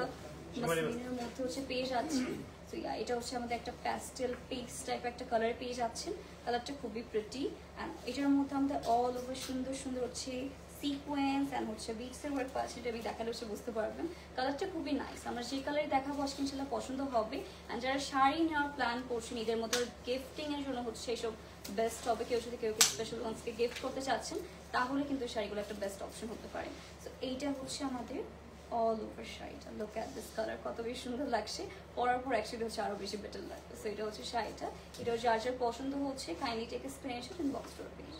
মসলিনের মধ্যে হচ্ছে পেয়ে যাচ্ছে। তো এটা হচ্ছে আমাদের একটা প্যাস্টেল পেজ টাইপ একটা কালার পেয়ে যাচ্ছেন। কালারটা খুবই প্রিটি অ্যান্ড এটার মধ্যে আমাদের অল ওভার সুন্দর সুন্দর হচ্ছে সিকোয়েন্স অ্যান্ড হচ্ছে বিটসের ওয়ার্ক পাচ্ছে। এটা আমি দেখালে হচ্ছে বুঝতে পারবেন। কালারটা খুবই নাইস। আমরা যে কালারে দেখাবো আজকে ইনশাল্লাহ পছন্দ হবে। অ্যান্ড যারা শাড়ি নেওয়ার প্ল্যান করছেন ঈদের মতো গিফটিংয়ের জন্য হচ্ছে এইসব বেস্ট হবে। কেউ যদি কেউ স্পেশাল ওয়ান্সকে গিফট করতে চাচ্ছেন তাহলে কিন্তু শাড়িগুলো একটা বেস্ট অপশন হতে পারে। সো এইটা হচ্ছে আমাদের অল ওভার শাড়িটা। লুক অ্যাট দিস কালার, কত বেশি সুন্দর লাগছে। পরার পর অ্যাকচুয়ালি হচ্ছে আরও বেশি বেটার লাগবে। সো এটা হচ্ছে শাড়িটা। এটাও যার যার পছন্দ হচ্ছে kindly take screenshot inbox for page.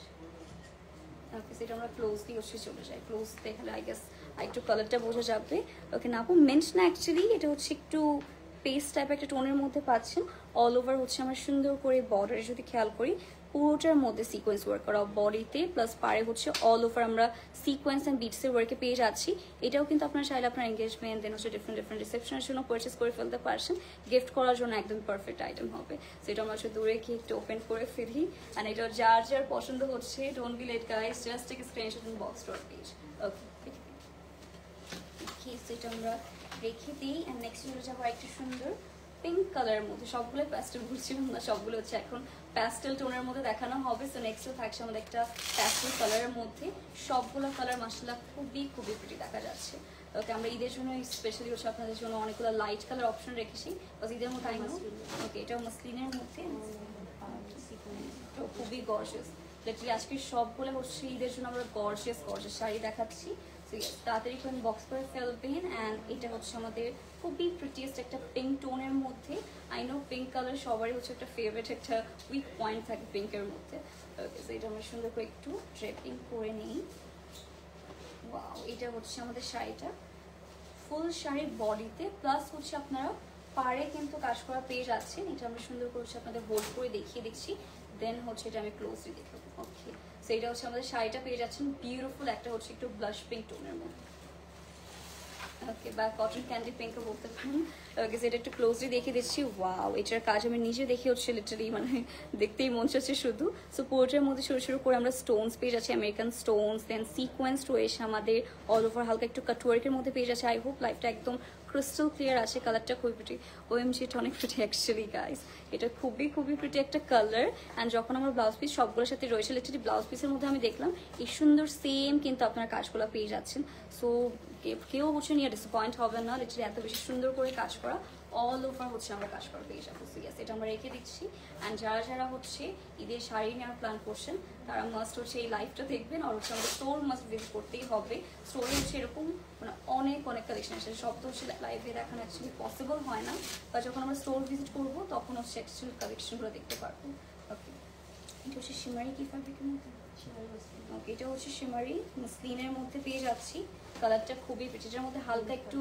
Okay, সেটা আমরা ক্লোজলি হচ্ছে চলে যাই। ক্লোজ দেখালে আই গেস একটু কালারটা বোঝা যাবে। ওকে, না আপু মেন্ট না, অ্যাকচুয়ালি এটা হচ্ছে একটু পেস্ট টাইপ একটা টোনের মধ্যে পাচ্ছেন। অল ওভার হচ্ছে আমরা সুন্দর করে বর্ডারে যদি খেয়াল করি পুরোটার মধ্যে সিকোয়েন্স ওয়ার্ক করা বডিতে, প্লাস পারে হচ্ছে অল ওভার আমরা সিকোয়েন্স অ্যান্ড বিটসের ওয়ার্কে পেয়ে যাচ্ছি। এটাও কিন্তু আপনার চাইলে আপনার এঙ্গেজমেন্ট দেন হচ্ছে ডিফারেন্ট ডিফারেন্ট রিসেপশনের জন্য পারচেস করে ফেলতে পারছেন। গিফট করার জন্য একদম পারফেক্ট আইটেম হবে। সেটা আমরা হচ্ছে দূরে গিয়ে একটু ওপেন করে ফেলি। অ্যান্ড এটা যার যার পছন্দ হচ্ছে, don't be late guys, just take screenshot inbox dot page. Okay, সেটা আমরা রেখে দিই। অ্যান্ড নেক্সট চলে যাবো একটু সুন্দর পিঙ্ক কালারের মধ্যে। সবগুলো প্যাস্টেল বলছিলাম না, সবগুলো হচ্ছে এখন প্যাস্টেল টোনের মধ্যে দেখানো হবে। সো নেক্সটও থাকছে আমাদের একটা প্যাস্টেল কালারের মধ্যে। সবগুলো কালার মাশাআল্লাহ খুবই খুবই প্রিটি দেখা যাচ্ছে। ওকে, আমরা ঈদের জন্য স্পেশালি হচ্ছে আপনাদের জন্য অনেকগুলো লাইট কালার অপশন রেখেছি, বাস ঈদের মধ্যে আইনো। ওকে, এটাও মসলিনের মধ্যে, খুবই গর্জিয়াস। লিটারালি আজকে সবগুলো হচ্ছে ঈদের জন্য আমরা গর্জিয়াস গর্জিয়াস শাড়ি দেখাচ্ছি। তাড়াতাড়ি করে বক্স করে ফেলবেন। অ্যান্ড এটা হচ্ছে আমাদের খুবই প্রিটিয়েস্ট একটা পিঙ্ক টোনের মধ্যে। আই নো পিঙ্ক কালার সবারই হচ্ছে একটা ফেভারিট, একটা উইক পয়েন্ট থাকে পিঙ্কের মধ্যে। ওকে, সো এটা আমরা সুন্দর করে একটু ড্রেপিং করে নিই। ওয়াও, এটা হচ্ছে আমাদের শাড়িটা ফুল শাড়ির বডিতে, প্লাস হচ্ছে আপনারা পাড়ে কিন্তু কাজ করা পেয়ে যাচ্ছেন। এটা আমরা সুন্দর করে হচ্ছে আপনাদের হোল্ড করে দেখিয়ে দিচ্ছি, দেন হচ্ছে এটা আমি ক্লোজলি দেখাবো। ওকে, সো এটা হচ্ছে আমাদের শাড়িটা পেয়ে যাচ্ছেন বিউটিফুল একটা হচ্ছে একটু ব্লাশ পিঙ্ক টোনের মধ্যে। ওকে, বা কটন ক্যান্ডি পিঙ্কও বলতে পারেন। ওকে, সেটা একটু ক্লোজলি দেখিয়ে দিচ্ছি। ওয়াও, এটার কাজ আমি নিজে দেখে হচ্ছে লিটারালি মানে দেখতেই মন চাচ্ছে শুধু। সো পোর্টের মধ্যে ছোটো ছোটো করে আমরা স্টোনস পেয়ে যাচ্ছি, আমেরিকান স্টোনস, দেন সিকোয়েন্স রয়েছে আমাদের অল ওভার হালকা একটু কাটওয়ার্কের মধ্যে পেয়ে যাচ্ছে। আই হোপ লাইফটা একদম ক্রিস্টাল ক্লিয়ার আছে। কালারটা খুবই প্রিটি। ওএমজি, এটা অনেক প্রিটি অ্যাকচুয়ালি গাইস। এটা খুবই খুবই প্রিটি একটা কালার। অ্যান্ড যখন আমার ব্লাউজ পিস সবগুলোর সাথে রয়েছে, লিটারালি ব্লাউজ পিসের মধ্যে আমি দেখলাম এই সুন্দর সেম কিন্তু আপনার কাজগুলো পেয়ে যাচ্ছেন। সো কেউ হচ্ছে নিয়ে ডিসঅ্যাপয়েন্ট হবে না। লিটারালি এত বেশি সুন্দর করে কাজ করা অল ওভার হচ্ছে আমরা কাজ করা পেয়ে যাবো। সো ইয়েস, এটা আমরা রেখে দিচ্ছি। অ্যান্ড যারা যারা হচ্ছে ঈদের শাড়ি নেওয়ার প্ল্যান করছেন তারা মাস্ট হচ্ছে এই লাইভটা দেখবেন। আর হচ্ছে আমাদের স্টোর মাস্ট ভিজিট করতেই হবে। স্টোরে হচ্ছে এরকম মানে অনেক অনেক কালেকশন আসে, সব তো হচ্ছে লাইভে দেখানো অ্যাকচুয়ালি পসিবল হয় না, বা যখন আমরা স্টোর ভিজিট করবো তখন হচ্ছে অ্যাকচুয়ালি কালেকশনগুলো দেখতে পারবো। ওকে, এটা হচ্ছে শিমারি কি ফ্যাব্রিকের মধ্যে, ওকে, এটা হচ্ছে শিমারি মসলিনের মধ্যে পেয়ে যাচ্ছি। কালারটা খুবই প্রিটি, এটার মধ্যে হালকা একটু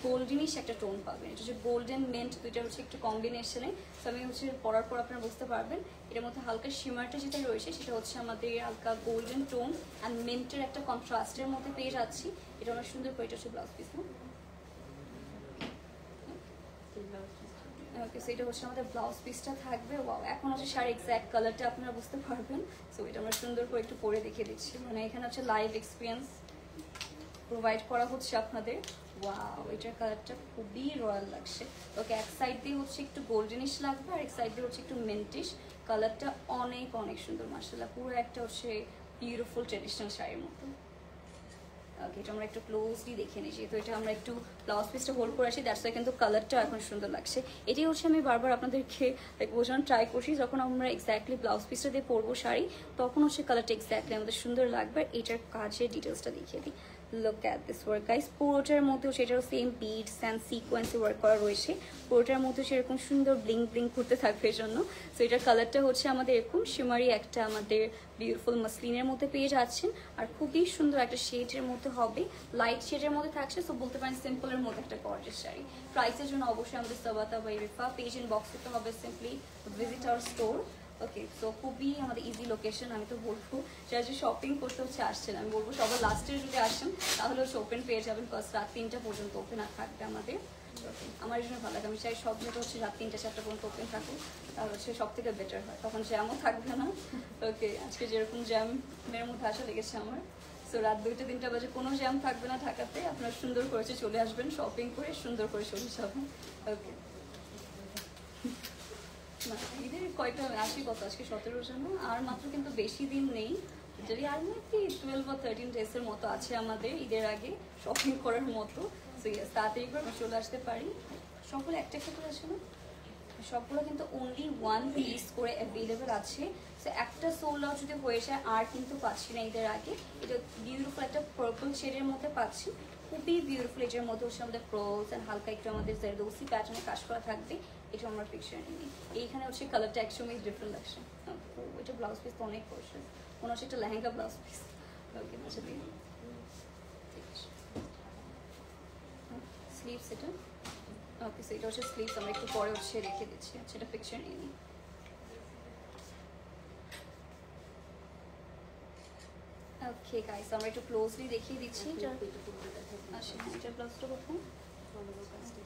গোল্ডেনিশ একটা টোন পাবেন। এটা হচ্ছে গোল্ডেন মেন্ট, দুইটা হচ্ছে একটু কম্বিনেশনে। তো আমি হচ্ছে পরার পর আপনারা বুঝতে পারবেন এটার মধ্যে হালকা শিমারটা যেটা রয়েছে সেটা হচ্ছে আমাদের হালকা গোল্ডেন টোন অ্যান্ড মেন্টের একটা কন্ট্রাস্টের মধ্যে পেয়ে যাচ্ছি। এটা আমরা সুন্দর করে, এটা হচ্ছে ব্লাউজ পিস না। ওকে, সো এটা হচ্ছে আমাদের ব্লাউজ পিসটা থাকবে। ওয়াও, এখন হচ্ছে শাড়ি এক্স্যাক্ট কালারটা আপনারা বুঝতে পারবেন। সো এটা আমরা সুন্দর করে একটু পরে দেখিয়ে দিচ্ছি, মানে এখানে হচ্ছে লাইভ এক্সপিরিয়েন্স প্রোভাইড করা হচ্ছে আপনাদের। ওয়াও, এটার কালারটা খুবই রয়্যাল লাগছে। ওকে, এক সাইড দিয়ে হচ্ছে একটু গোল্ডেনিশ লাগবে আর এক সাইড দিয়ে হচ্ছে একটু মেন্টিশ। কালারটা অনেক অনেক সুন্দর মাশাআল্লাহ, পুরো একটা হচ্ছে বিউটিফুল ট্রেডিশনাল শাড়ির মতো। ওকে, এটা আমরা একটু ক্লোজলি দেখে নিই, যেহেতু এটা আমরা একটু ব্লাউজ পিসটা হোল্ড করে আসি, দ্যাটস ওয়াই কিন্তু কালারটা এখন সুন্দর লাগছে। এটাই হচ্ছে আমি বারবার আপনাদেরকে বোঝানোর ট্রাই করছি, যখন আমরা এক্স্যাক্টলি ব্লাউজ পিসটা দিয়ে পরবো শাড়ি, তখন হচ্ছে কালারটা এক্স্যাক্টলি আমাদের সুন্দর লাগবে। এটার কাজের ডিটেলসটা দেখিয়ে দিই। Look at this work guys, পুরোটার মধ্যেও সেটারও সেম বিডস অ্যান্ড সিকোয়েন্সে ওয়ার্ক করা রয়েছে, পুরোটার মধ্যে সেরকম সুন্দর ব্লিং ব্লিং করতে থাকবে এর জন্য। সো এটার কালারটা হচ্ছে আমাদের এরকম শিমারি একটা আমাদের বিউটিফুল মাসলিনের মধ্যে পেয়ে যাচ্ছেন, আর খুবই সুন্দর একটা শেডের মধ্যে হবে, লাইট শেডের মধ্যে থাকছে। সো বলতে পারেন সিম্পলের মধ্যে একটা গর্জিয়াস শাড়ি। প্রাইসের জন্য অবশ্যই আমাদের Sabata by Rifa page inbox করতে হবে, simply visit our store. Okay, so খুবই আমাদের ইজি লোকেশন। আমি তো বলবো যারা যে শপিং করতে হচ্ছে আসছেন, আমি বলবো সবার লাস্টে যদি আসেন তাহলে হচ্ছে ওপেন পেয়ে যাবেন, ফার্স্ট রাত 3টা পর্যন্ত ওপেন আর থাকবে আমাদের। আমার এই জন্য ভালো লাগে, আমি চাই সব যেটা হচ্ছে রাত 3টা 4টা পর্যন্ত ওপেন থাকুক, তাহলে হচ্ছে সব থেকে বেটার হয়, তখন জ্যামও থাকবে না। ওকে, আজকে যেরকম জ্যামের মধ্যে আসা লেগেছে আমার, সো রাত 2টা 3টা বাজে কোনো জ্যাম থাকবে না ঢাকাতে, আপনারা সুন্দর করেছে চলে আসবেন, শপিং করে সুন্দর করে চলে যাবেন। ওকে, ঈদের কয়টা আসি, কত আজকে 17 জন্য, আর মাত্র কিন্তু বেশি দিন নেই, যদি আর কি 12 বা 13 ডেজের মতো আছে আমাদের ঈদের আগে শপিং করার মতো। সো ইয়েস, তাড়াতাড়ি করে আমরা চলে আসতে পারি। সবগুলো একটা একটা করে আছে না, সবগুলো কিন্তু অনলি 1 পিস করে অ্যাভেলেবেল আছে। সো একটা সোল্ড আউট যদি হয়ে যায় আর কিন্তু পাচ্ছি না ঈদের আগে। এটা বিউটিফুল একটা পার্পল শেডের মধ্যে পাচ্ছি, খুবই বিউটিফুল। এটার মধ্যে হচ্ছে আমাদের প্রোলস অ্যান্ড হালকা একটু আমাদের জারদৌসি প্যাটার্নে কাজ করা থাকবে। এটা আমার পিকচার নিই, এইখানে হচ্ছে কালারটা একসময় ডিফারেন্ট লাগছে। এটা ব্লাউজ পিস তো অনেক করছে, মনে হচ্ছে একটা লেহেঙ্গা ব্লাউজ পিস। ওকে, আচ্ছা দিন স্লিভস এটা। ওকে, সো এটা হচ্ছে স্লিভস, আমরা একটু পরে হচ্ছে রেখে দিচ্ছি। আচ্ছা, এটা পিকচার নিয়ে নিই। ওকে গাইস, আমরা একটু ক্লোজলি দেখিয়ে দিচ্ছি। আচ্ছা, এটা ব্লাউজটা কোথায়?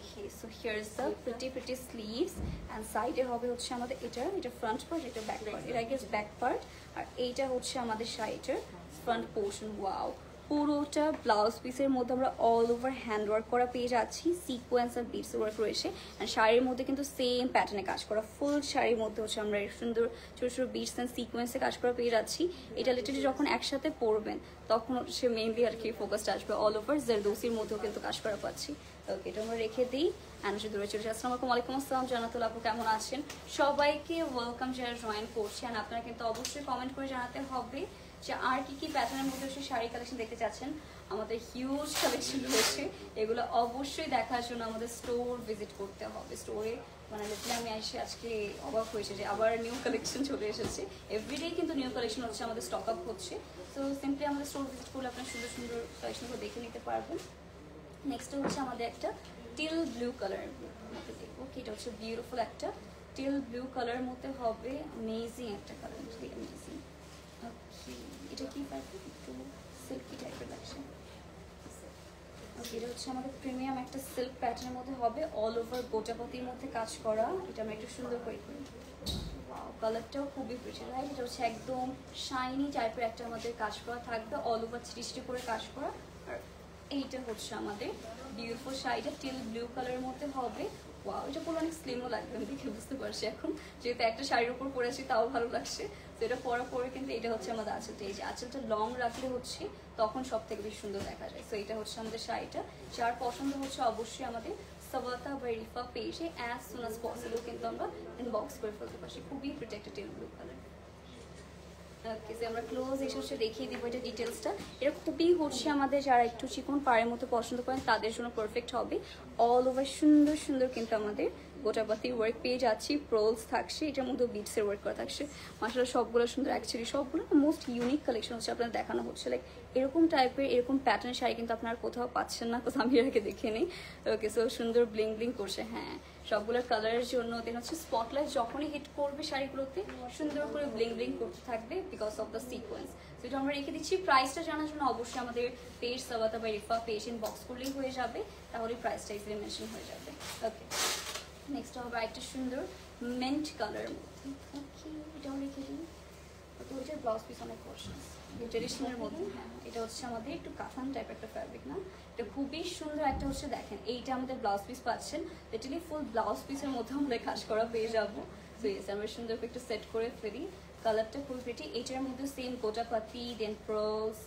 Okay, so here's the pretty sleeves and side এ হবে হচ্ছে আমাদের এটা front part, এটা back part, এটা I guess back part, আর এইটা হচ্ছে আমাদের শাড়িটার front portion। ওয়াও, পুরোটা ব্লাউজ পিসের মধ্যে আমরা অল ওভার হ্যান্ড ওয়ার্ক করা পেয়ে যাচ্ছি, সিকোয়েন্স আর বিটস ওয়ার্ক রয়েছে, আর শাড়ির মধ্যে কিন্তু সেম প্যাটার্নে কাজ করা। ফুল শাড়ির মধ্যে হচ্ছে আমরা সুন্দর ছোটো ছোটো বিটস অ্যান্ড সিকোয়েন্সে কাজ করা পেয়ে যাচ্ছি। এটা লিটারালি যখন একসাথে পরবেন তখন হচ্ছে মেইনলি আর কি ফোকাসটা আসবে অল ওভার জারদৌসির মধ্যেও কিন্তু কাজ করা পাচ্ছি। ওকে, এটা আমরা রেখে দিই অ্যান্ড দূরে চলে যাচ্ছি। আসসালামু আলাইকুম। ওয়ালাইকুম আসসালাম জান্নাতুল আপু, কেমন আছেন? সবাইকে ওয়েলকাম যারা জয়েন করছেন। আপনারা কিন্তু অবশ্যই কমেন্ট করে জানাতে হবে যে আর কি কি প্যাটার্নের মধ্যে হচ্ছে শাড়ি কালেকশন দেখতে চাচ্ছেন। আমাদের হিউজ কালেকশন রয়েছে, এগুলো অবশ্যই দেখার জন্য আমাদের স্টোর ভিজিট করতে হবে। স্টোরে মানে আমি এসে আজকে অবাক হয়েছে যে আবার নিউ কালেকশন চলে এসেছে। এভরিডেই কিন্তু নিউ কালেকশন হচ্ছে, আমাদের স্টক আপ হচ্ছে। তো সিম্পলি আমাদের স্টোর ভিজিট করলে আপনারা সুন্দর সুন্দর কালেকশনগুলো দেখে নিতে পারবেন। নেক্সট হচ্ছে আমাদের একটা টিল ব্লু কালারের মধ্যে দেখবো, কি এটা হচ্ছে বিউটিফুল একটা টিল ব্লু কালারের মধ্যে হবে। অ্যামেজিং একটা কালার, অ্যামেজিং। ওকে, এটা কি পারবে একটু সিল্কি টাইপের লাগছে। ওকে, এটা হচ্ছে আমাদের প্রিমিয়াম একটা সিল্ক প্যাটার্নের মধ্যে হবে, অল ওভার গোটাপতির মধ্যে কাজ করা। এটা আমরা একটু সুন্দর করে করি। কালারটাও খুবই প্রিটি, রাইট? এটা হচ্ছে একদম শাইনি টাইপের একটা আমাদের কাজ করা থাকবে, অল ওভার ছিটি করে কাজ করা। আর এইটা হচ্ছে আমাদের বিউটিফুল শাড়িটা টিল ব্লু কালারের মধ্যে হবে। ওয়াও, এটা পুরো অনেক স্লিমও লাগবে, আমি দেখে বুঝতে পারছি এখন, যেহেতু একটা শাড়ির উপর পরেছি তাও ভালো লাগছে। তো এটা পরার পরে কিন্তু এটা হচ্ছে আমাদের আঁচলটা, এই যে আঁচলটা লং রাখলে হচ্ছে তখন সব থেকে বেশি সুন্দর দেখা যায়। তো এটা হচ্ছে আমাদের শাড়িটা, যার পছন্দ হচ্ছে অবশ্যই আমাদের সাবাতা বা রিফা পেজে অ্যাজ সুন অ্যাজ পসিবল কিন্তু আমরা ইনবক্স করে ফেলতে পারছি। খুবই প্রোটেক্টেড টিল ব্লু কালার। ওকে, আমরা ক্লোজ এসে হচ্ছে দেখিয়ে দিব এটা ডিটেলসটা। এটা খুবই হচ্ছে আমাদের যারা একটু চিকন পাড়ের মতো পছন্দ করেন তাদের জন্য পারফেক্ট হবে। অল ওভার সুন্দর সুন্দর কিন্তু আমাদের গোটাপাতি ওয়ার্ক পেয়ে যাচ্ছি, প্রোলস থাকছে, এটার মধ্যে বিটসের ওয়ার্ক করা থাকছে। মাশাআল্লাহ সবগুলো সুন্দর, অ্যাকচুয়ালি সবগুলো মোস্ট ইউনিক কালেকশন হচ্ছে আপনার দেখানো হচ্ছে। লাইক এরকম টাইপের এরকম প্যাটার্নের শাড়ি কিন্তু আপনারা কোথাও পাচ্ছেন না, কোথাও আমি এর আগে দেখে নিই। ওকে, সো সুন্দর ব্লিং ব্লিং করছে। হ্যাঁ, সবগুলোর কালারের জন্য দেন হচ্ছে স্পটলাইট যখনই হিট করবে শাড়িগুলোতে সুন্দর করে ব্লিং ব্লিং করতে থাকবে বিকজ অফ দ্য সিকোয়েন্স। তো এটা আমরা রেখে দিচ্ছি। প্রাইসটা জানার জন্য অবশ্যই আমাদের পেজ সাবাতা বা রিফা পেজ ইনবক্স করলেই হয়ে যাবে, তাহলে প্রাইসটা ইজিলি মেনশন হয়ে যাবে। ওকে, নেক্সট হবে একটা সুন্দর মেন্ট কালারের মধ্যে। ওকে, এটাও রেখে দিই। তো ওইটার ব্লাউজ পিস অনেক পছন্দ, ট্রেডিশনালের মধ্যে। হ্যাঁ, এটা হচ্ছে আমাদের একটু কাতান টাইপ একটা ফ্যাব্রিক না, এটা খুবই সুন্দর একটা হচ্ছে। দেখেন এইটা আমাদের ব্লাউজ পিস পাচ্ছেন, লিটারালি ফুল ব্লাউজ পিসের মধ্যে আমরা কাজ করা পেয়ে যাবো। তো ইয়েস, আমরা সুন্দর একটু সেট করে ফেলি। কালারটা ফুল প্রিটি। এইটার মধ্যে সেম গোটাপাতি দেন প্রোলস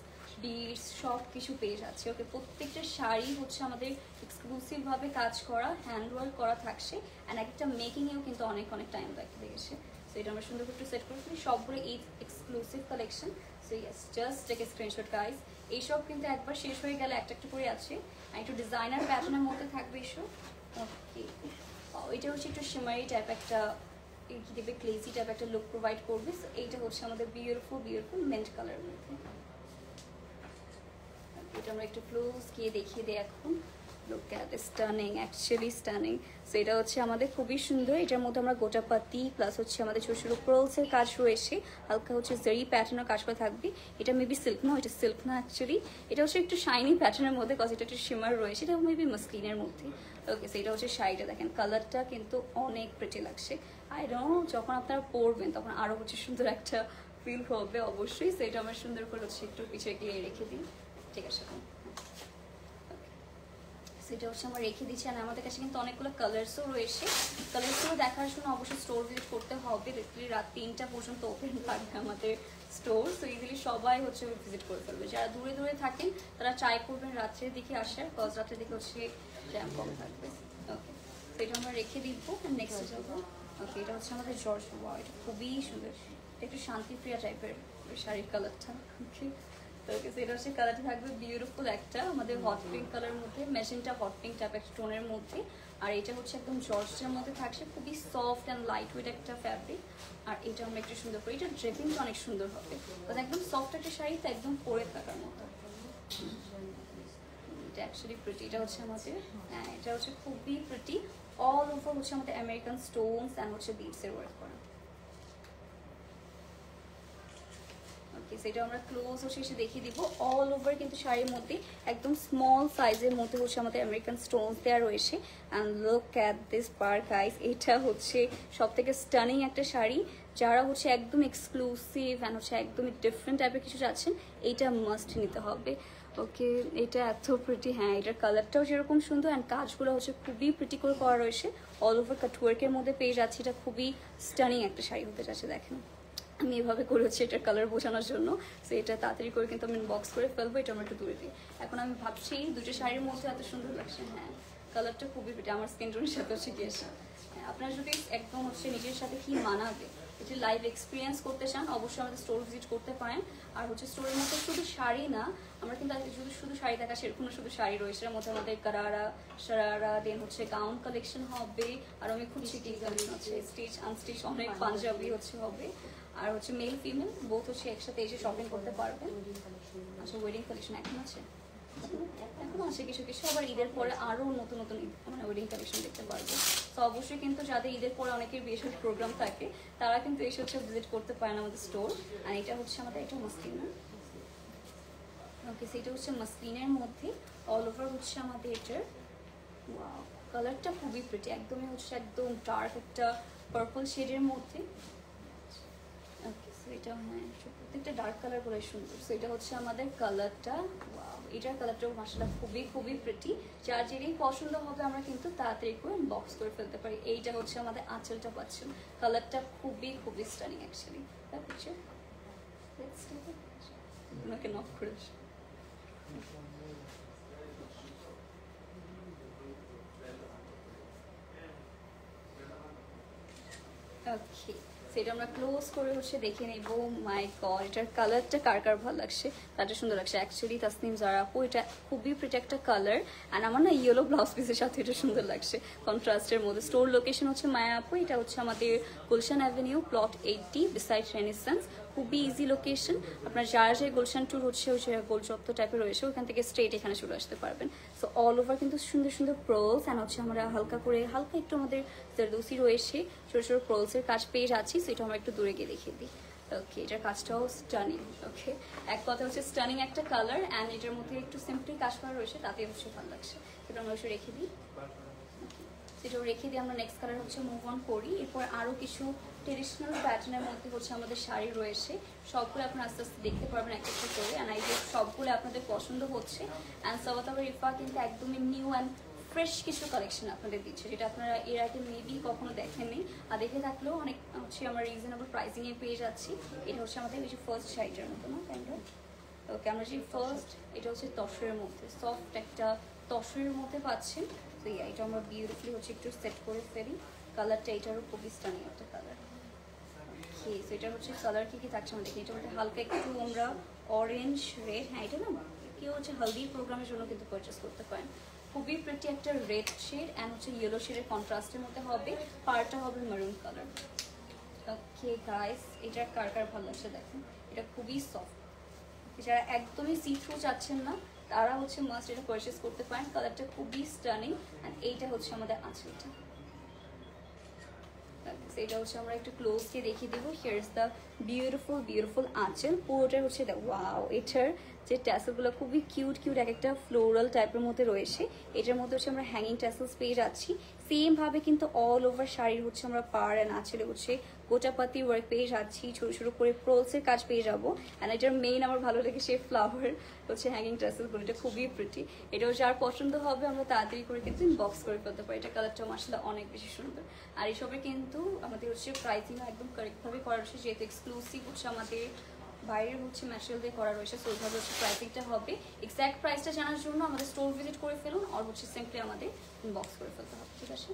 বিটস সব কিছু পেয়ে যাচ্ছে। ওকে, প্রত্যেকটা শাড়ি হচ্ছে আমাদের এক্সক্লুসিভভাবে কাজ করা, হ্যান্ড ওয়ার্ক করা থাকছে, অ্যান্ড একটা মেকিংয়েও কিন্তু অনেক অনেক টাইম লেগেছে। সো এটা আমরা সুন্দর করে সেট করে ফেলি, সবগুলো Eid exclusive collection. So yes, just take a screenshot guys. এইসব কিন্তু একবার শেষ হয়ে গেলে একটা একটা করে আছে, আর একটু ডিজাইনার প্যাটার্নের মধ্যে থাকবে এইসব। ওকে, এটা হচ্ছে একটু শিমারি টাইপ একটা কি দেবে, ক্লেজি টাইপ একটা লুক প্রোভাইড করবে। সো এইটা হচ্ছে আমাদের বিউটিফুল মেন্ট কালারের মধ্যে। এটা আমরা একটু ক্লোজ গিয়ে দেখিয়ে দিই এখন। Look at stunning, actually stunning. So এটা হচ্ছে আমাদের খুবই সুন্দর। এটার মধ্যে আমরা গোটাপাতি প্লাস হচ্ছে আমাদের ছোটো ছোটো পার্লসের কাজ রয়েছে, হালকা হচ্ছে জারি প্যাটার্নের কাজ করে থাকবে। এটা মেবি সিল্ক না, এটা সিল্ক না অ্যাকচুয়ালি, এটা হচ্ছে একটু শাইনি প্যাটার্নের মধ্যে, কজ এটা একটু শিমার রয়েছে, এটা মেবি মাসলিনের মধ্যে। ওকে, সো এটা হচ্ছে শাড়িটা দেখেন, কালারটা কিন্তু অনেক প্রিটি লাগছে। আই ডোন্ট নো, যখন আপনারা পরবেন তখন আরও হচ্ছে সুন্দর একটা ফিল হবে অবশ্যই। সো এটা আমরা সুন্দর করে হচ্ছে একটু পিছিয়ে গিয়ে রেখে দিই, ঠিক আছে। সেটা হচ্ছে আমরা রেখে দিচ্ছি, আর আমাদের কাছে কিন্তু অনেকগুলো কালার্সও রয়েছে। কালার্সগুলো দেখার জন্য অবশ্যই স্টোর ভিজিট করতে হবে। দেখলি রাত 3টা পর্যন্ত ওপেন থাকবে আমাদের স্টোর। সো ইজিলি সবাই হচ্ছে ভিজিট করে ফেলবে। যারা দূরে দূরে থাকেন তারা ট্রাই করবেন রাত্রের দিকে আসার, কজ রাত্রের দিকে হচ্ছে জ্যাম কম থাকবে। ওকে, তো এটা আমরা রেখে দিব, নেক্সট যাবো। ওকে, এটা হচ্ছে আমাদের জর্জ। ওয়াও, এটা খুবই সুন্দর, এটা একটু শান্তিপ্রিয়া টাইপের শাড়ির কালারটা। ওকে, এটা হচ্ছে কালারটা থাকবে বিউটিফুল একটা আমাদের হট পিঙ্ক কালার মধ্যে, মেজেন্টা হট পিঙ্ক টাইপ একটা টোনের মধ্যে। আর এটা হচ্ছে একদম জর্জের মধ্যে থাকছে, খুবই সফট অ্যান্ড লাইট ওয়েট একটা ফ্যাব্রিক। আর এটা আমরা একটু সুন্দর করি, এটা ড্রেপিংটা অনেক সুন্দর হবে, একদম সফট একটা শাড়ি, তো একদম পরে থাকার মতো। এটা অ্যাকচুয়ালি প্রিটি, এটা হচ্ছে আমাদের, হ্যাঁ এটা হচ্ছে খুবই প্রিটি। অল ওভার হচ্ছে আমাদের আমেরিকান স্টোনস অ্যান্ড হচ্ছে বিটসের ওয়ার্ক করা। সেটা আমরা ক্লোজ হচ্ছে এসে দেখিয়ে দিব। অল ওভার কিন্তু শাড়ির মধ্যে একদম স্মল সাইজের মধ্যে হচ্ছে আমাদের আমেরিকান স্টোনস দেওয়া রয়েছে। And look at this park guys, এটা হচ্ছে সব থেকে স্টানিং একটা শাড়ি। যারা হচ্ছে একদম এক্সক্লুসিভ অ্যান্ড হচ্ছে একদমই ডিফারেন্ট টাইপের কিছু যাচ্ছেন, এইটা মাস্ট নিতে হবে। ওকে, এটা এত প্রিটি, হ্যাঁ এটার কালারটাও যেরকম সুন্দর, অ্যান্ড কাজগুলো হচ্ছে খুবই প্রিটি করে করা রয়েছে। অল ওভার কাটওয়ার্কের মধ্যে পেয়ে যাচ্ছে, এটা খুবই স্টানিং একটা শাড়ি হতে যাচ্ছে। দেখেন আমি এভাবে করেছি এটার কালার বোঝানোর জন্য। সো এটা তাড়াতাড়ি করে কিন্তু আমি বক্স করে ফেলবো, এটা আমরা একটু দূরে দিই। এখন আমি ভাবছি দুটো শাড়ির মধ্যে এত সুন্দর লাগছে। হ্যাঁ, কালারটা খুবই প্রিটি, আমার স্কিন টোনের সাথে হচ্ছে গিয়েছে। হ্যাঁ, আপনারা যদি একদম হচ্ছে নিজের সাথে কি মানাবে এটি লাইভ এক্সপিরিয়েন্স করতে চান, অবশ্যই আমাদের স্টোর ভিজিট করতে পারেন। আর হচ্ছে স্টোরের মধ্যে শুধু শাড়ি না, আমরা কিন্তু শুধু শাড়ি দেখা সেরকম শুধু শাড়ি রয়েছে, এর মধ্যে আমাদের গারারা, শারারা, দেন হচ্ছে গাউন কালেকশন হবে, আর আমি খুঁজছি কি কালেকশন হচ্ছে স্টিচ আনস্টিচ, অনেক পাঞ্জাবি হচ্ছে হবে। আর হচ্ছে মেল ফিমেল বোথ হচ্ছে একসাথে এসে শপিং করতে পারবেন। আচ্ছা, ওয়েডিং কালেকশন এখন আছে, এখন আছে কিছু কিছু, আবার ঈদের পরে আরও নতুন নতুন মানে ওয়েডিং কালেকশন দেখতে পারবো। তো অবশ্যই কিন্তু যাদের ঈদের পরে অনেকের বিয়ে শাদীর প্রোগ্রাম থাকে, তারা কিন্তু এসে হচ্ছে ভিজিট করতে পারেন আমাদের স্টোর। আর এটা হচ্ছে আমাদের, এটা মাসলিন না, ওকে সেটা হচ্ছে মাসলিনের মধ্যে অল ওভার হচ্ছে আমাদের এটার। ওয়াও, কালারটা খুবই প্রিটি, একদমই হচ্ছে একদম ডার্ক একটা পার্পল শেডের মধ্যে। ওকে, সো এটা হ্যাঁ প্রত্যেকটা ডার্ক কালার করে সুন্দর। সো এটা হচ্ছে আমাদের কালারটা। ওয়াও, এটার কালারটাও মাশাআল্লাহ খুবই প্রিটি। যার যেটাই পছন্দ হবে আমরা কিন্তু তাড়াতাড়ি করে বক্স করে ফেলতে পারি। এইটা হচ্ছে আমাদের আঁচলটা পাচ্ছেন, কালারটা খুবই স্টানিং অ্যাকচুয়ালি। তার পিকচার ওনাকে নক করে ওকে, সেটা আমরা ক্লোজ করে হচ্ছে দেখে নেব। মাই গড, এটার কালারটা কার কার ভালো লাগছে, তারটা সুন্দর লাগছে অ্যাকচুয়ালি। তাসনিম জারা আপু, এটা খুবই প্রিটি একটা কালার, অ্যান্ড আমার না ইয়েলো ব্লাউজ পিসের সাথে এটা সুন্দর লাগছে কন্ট্রাস্টের মধ্যে। স্টোর লোকেশন হচ্ছে মায়া আপু, এটা হচ্ছে আমাদের Gulshan avenue plot 80 beside renaissance. খুবই ইজি লোকেশন। আপনার যার যে গুলশান ট্যুর হচ্ছে ওই যে গোল চত্বর টাইপের রয়েছে, ওখান থেকে স্ট্রেট এখানে চলে আসতে পারবেন। সো অল ওভার কিন্তু সুন্দর সুন্দর প্রলস, অ্যান্ড হচ্ছে আমরা হালকা একটু আমাদের জারদৌসি রয়েছে, ছোটো ছোটো প্রলসের কাজ পেয়ে যাচ্ছি। সেটা আমরা একটু দূরে গিয়ে দেখিয়ে দিই। ওকে, এটার কাজটাও স্টানিং। ওকে, এক কথা হচ্ছে স্টানিং একটা কালার, অ্যান্ড এটার মধ্যে একটু সিম্পলি কাজ করা রয়েছে, তাতে হচ্ছে ভালো লাগছে। সেটা আমরা অবশ্যই রেখে দিই, সেটাও রেখে দিয়ে আমরা নেক্সট কালার হচ্ছে মুভ অন করি। এরপর আরও কিছু ট্রেডিশনাল প্যাটার্নের মধ্যে হচ্ছে আমাদের শাড়ি রয়েছে, সবগুলো আপনারা আস্তে আস্তে দেখতে পারবেন এক একটা করে। অ্যান্ড আই গেস সবগুলো আপনাদের পছন্দ হচ্ছে। অ্যান্ড সাওয়াতাবা রিফা কিন্তু একদমই নিউ অ্যান্ড ফ্রেশ কিছু কালেকশন আপনাদের দিচ্ছে, যেটা আপনারা এর আগে মেবি কখনো দেখেননি, আর দেখে থাকলেও অনেক হচ্ছে আমরা রিজনেবল প্রাইসিংয়ে পেয়ে যাচ্ছি। এটা হচ্ছে আমাদের কিছু ফার্স্ট শাড়িটার মতো না, তাই না? ওকে, আমরা যে ফার্স্ট এটা হচ্ছে তসরের মধ্যে, সফট একটা তসরের মধ্যে পাচ্ছেন। তো এটা আমরা বিউটিফুলি হচ্ছে একটু সেট করে ফেলি। কালারটা এটারও খুবই স্টানিং একটা কালার। ওকে, সো এটা হচ্ছে কালার কি থাকছে আমরা দেখি। এটার মধ্যে হালকা একটু আমরা অরেঞ্জ রেড, হ্যাঁ এটা না কেউ হচ্ছে হলদি প্রোগ্রামের জন্য কিন্তু পারচেস করতে পারেন। খুবই প্রিটি একটা রেড শেড অ্যান্ড হচ্ছে ইয়েলো শেডের কন্ট্রাস্টের মধ্যে হবে, পারটা হবে মেরুন কালার। ওকে গাইস, এটার কার কার ভালো লাগছে দেখুন, এটা খুবই সফট। যারা একদমই সি থ্রু চাচ্ছেন না তারা হচ্ছে মাস্ট এটা পারচেস করতে পারেন। কালারটা খুবই স্টানিং অ্যান্ড এইটা হচ্ছে আমাদের আঁচলটা। এটা হচ্ছে আমরা একটু ক্লোজলি দেখিয়ে দিব। হিয়ার ইজ দ্য বিউটিফুল আঁচল। পুরোটা হচ্ছে ওয়াও, এটার যে ট্যাসেলগুলো খুবই কিউট এক একটা ফ্লোরাল টাইপের মধ্যে রয়েছে। এটার মধ্যে হচ্ছে আমরা হ্যাঙ্গিং ট্যাসেলস পেয়ে যাচ্ছি। সেম ভাবে কিন্তু অল ওভার শাড়ির হচ্ছে আমরা পাড় অ্যান্ড আঁচলে হচ্ছে গোটাপাতি ওয়ার্ক পেয়ে যাচ্ছি, ছোটো ছোটো করে প্রোলসের কাজ পেয়ে যাবো। অ্যান্ড এটার মেইন আমার ভালো লাগে সেই ফ্লাওয়ার হচ্ছে হ্যাঙ্গিং ট্যাসেলগুলো, এটা খুবই প্রিটি। এটা হচ্ছে আর পছন্দ হবে আমরা তাড়াতাড়ি করে কিন্তু ইনবক্স করে ফেলতে পারি। এটা কালারটা আসলে অনেক বেশি সুন্দর। আর এইসবের কিন্তু আমাদের হচ্ছে প্রাইসিংও একদম কারেক্টভাবে করা রয়েছে, যেহেতু এক্সক্লুসিভ হচ্ছে আমাদের বাইরের হচ্ছে ম্যাটেরিয়াল দিয়ে করা রয়েছে। সো ওইভাবে হচ্ছে প্রাইসিংটা হবে। এক্স্যাক্ট প্রাইসটা জানার জন্য আমাদের স্টোর ভিজিট করে ফেলুন, আর হচ্ছে সিম্পলি আমাদের ইনবক্স করে ফেলতে হবে। ঠিক আছে,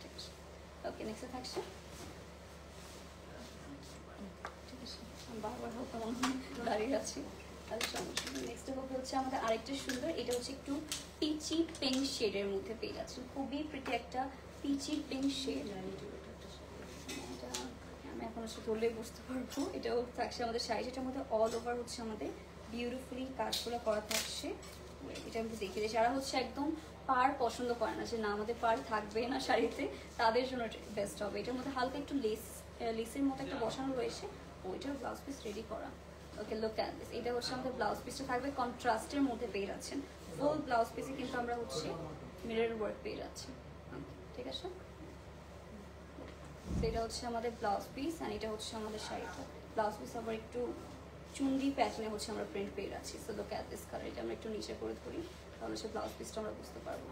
ঠিক আছে। ওকে, নেক্সটে থাকছে, ঠিক আছে, বারবার হোক দাঁড়িয়ে আছি, তাহলে সমস্যা নেই। নেক্সটে হবে হচ্ছে আমাদের আরেকটা সুন্দর, এটা হচ্ছে একটু পিচি পিঙ্ক শেডের মধ্যে পেয়ে যাচ্ছেন। খুবই প্রিটি একটা পিচি পিঙ্ক শেড। আমি এখন হচ্ছে ধরলেই বুঝতে পারবো। এটাও থাকছে আমাদের শাড়ি, যেটার মধ্যে অল ওভার হচ্ছে আমাদের বিউটিফুলি কাজগুলো করা থাকছে। এটা আমি দেখিয়ে দিই। যারা হচ্ছে একদম পাড় পছন্দ করে না, যে না আমাদের পাড় থাকবে না শাড়িতে, তাদের জন্য বেস্ট হবে। এটার মধ্যে হালকা একটু লেসের মতো একটা বসানো রয়েছে, ওইটার ব্লাউজ পিস রেডি করা। ওকে, লুক অ্যাট দিস। এটা হচ্ছে আমাদের ব্লাউজ পিসটা থাকবে কন্ট্রাস্টের মধ্যে পেয়ে যাচ্ছেন। ফুল ব্লাউজ পিসে কিন্তু আমরা হচ্ছে মিরর ওয়ার্ক পেয়ে যাচ্ছি। ঠিক আছে, এটা হচ্ছে আমাদের ব্লাউজ পিস অ্যান্ড এটা হচ্ছে আমাদের শাড়িটা। ব্লাউজ পিস আবার একটু চুন্ডি প্যাটার্নে হচ্ছে আমরা প্রিন্ট পেয়ে যাচ্ছি। So look at this colour. এটা আমরা একটু নিচে করে ধরি, তাহলে হচ্ছে ব্লাউজ পিসটা আমরা বুঝতে পারবো।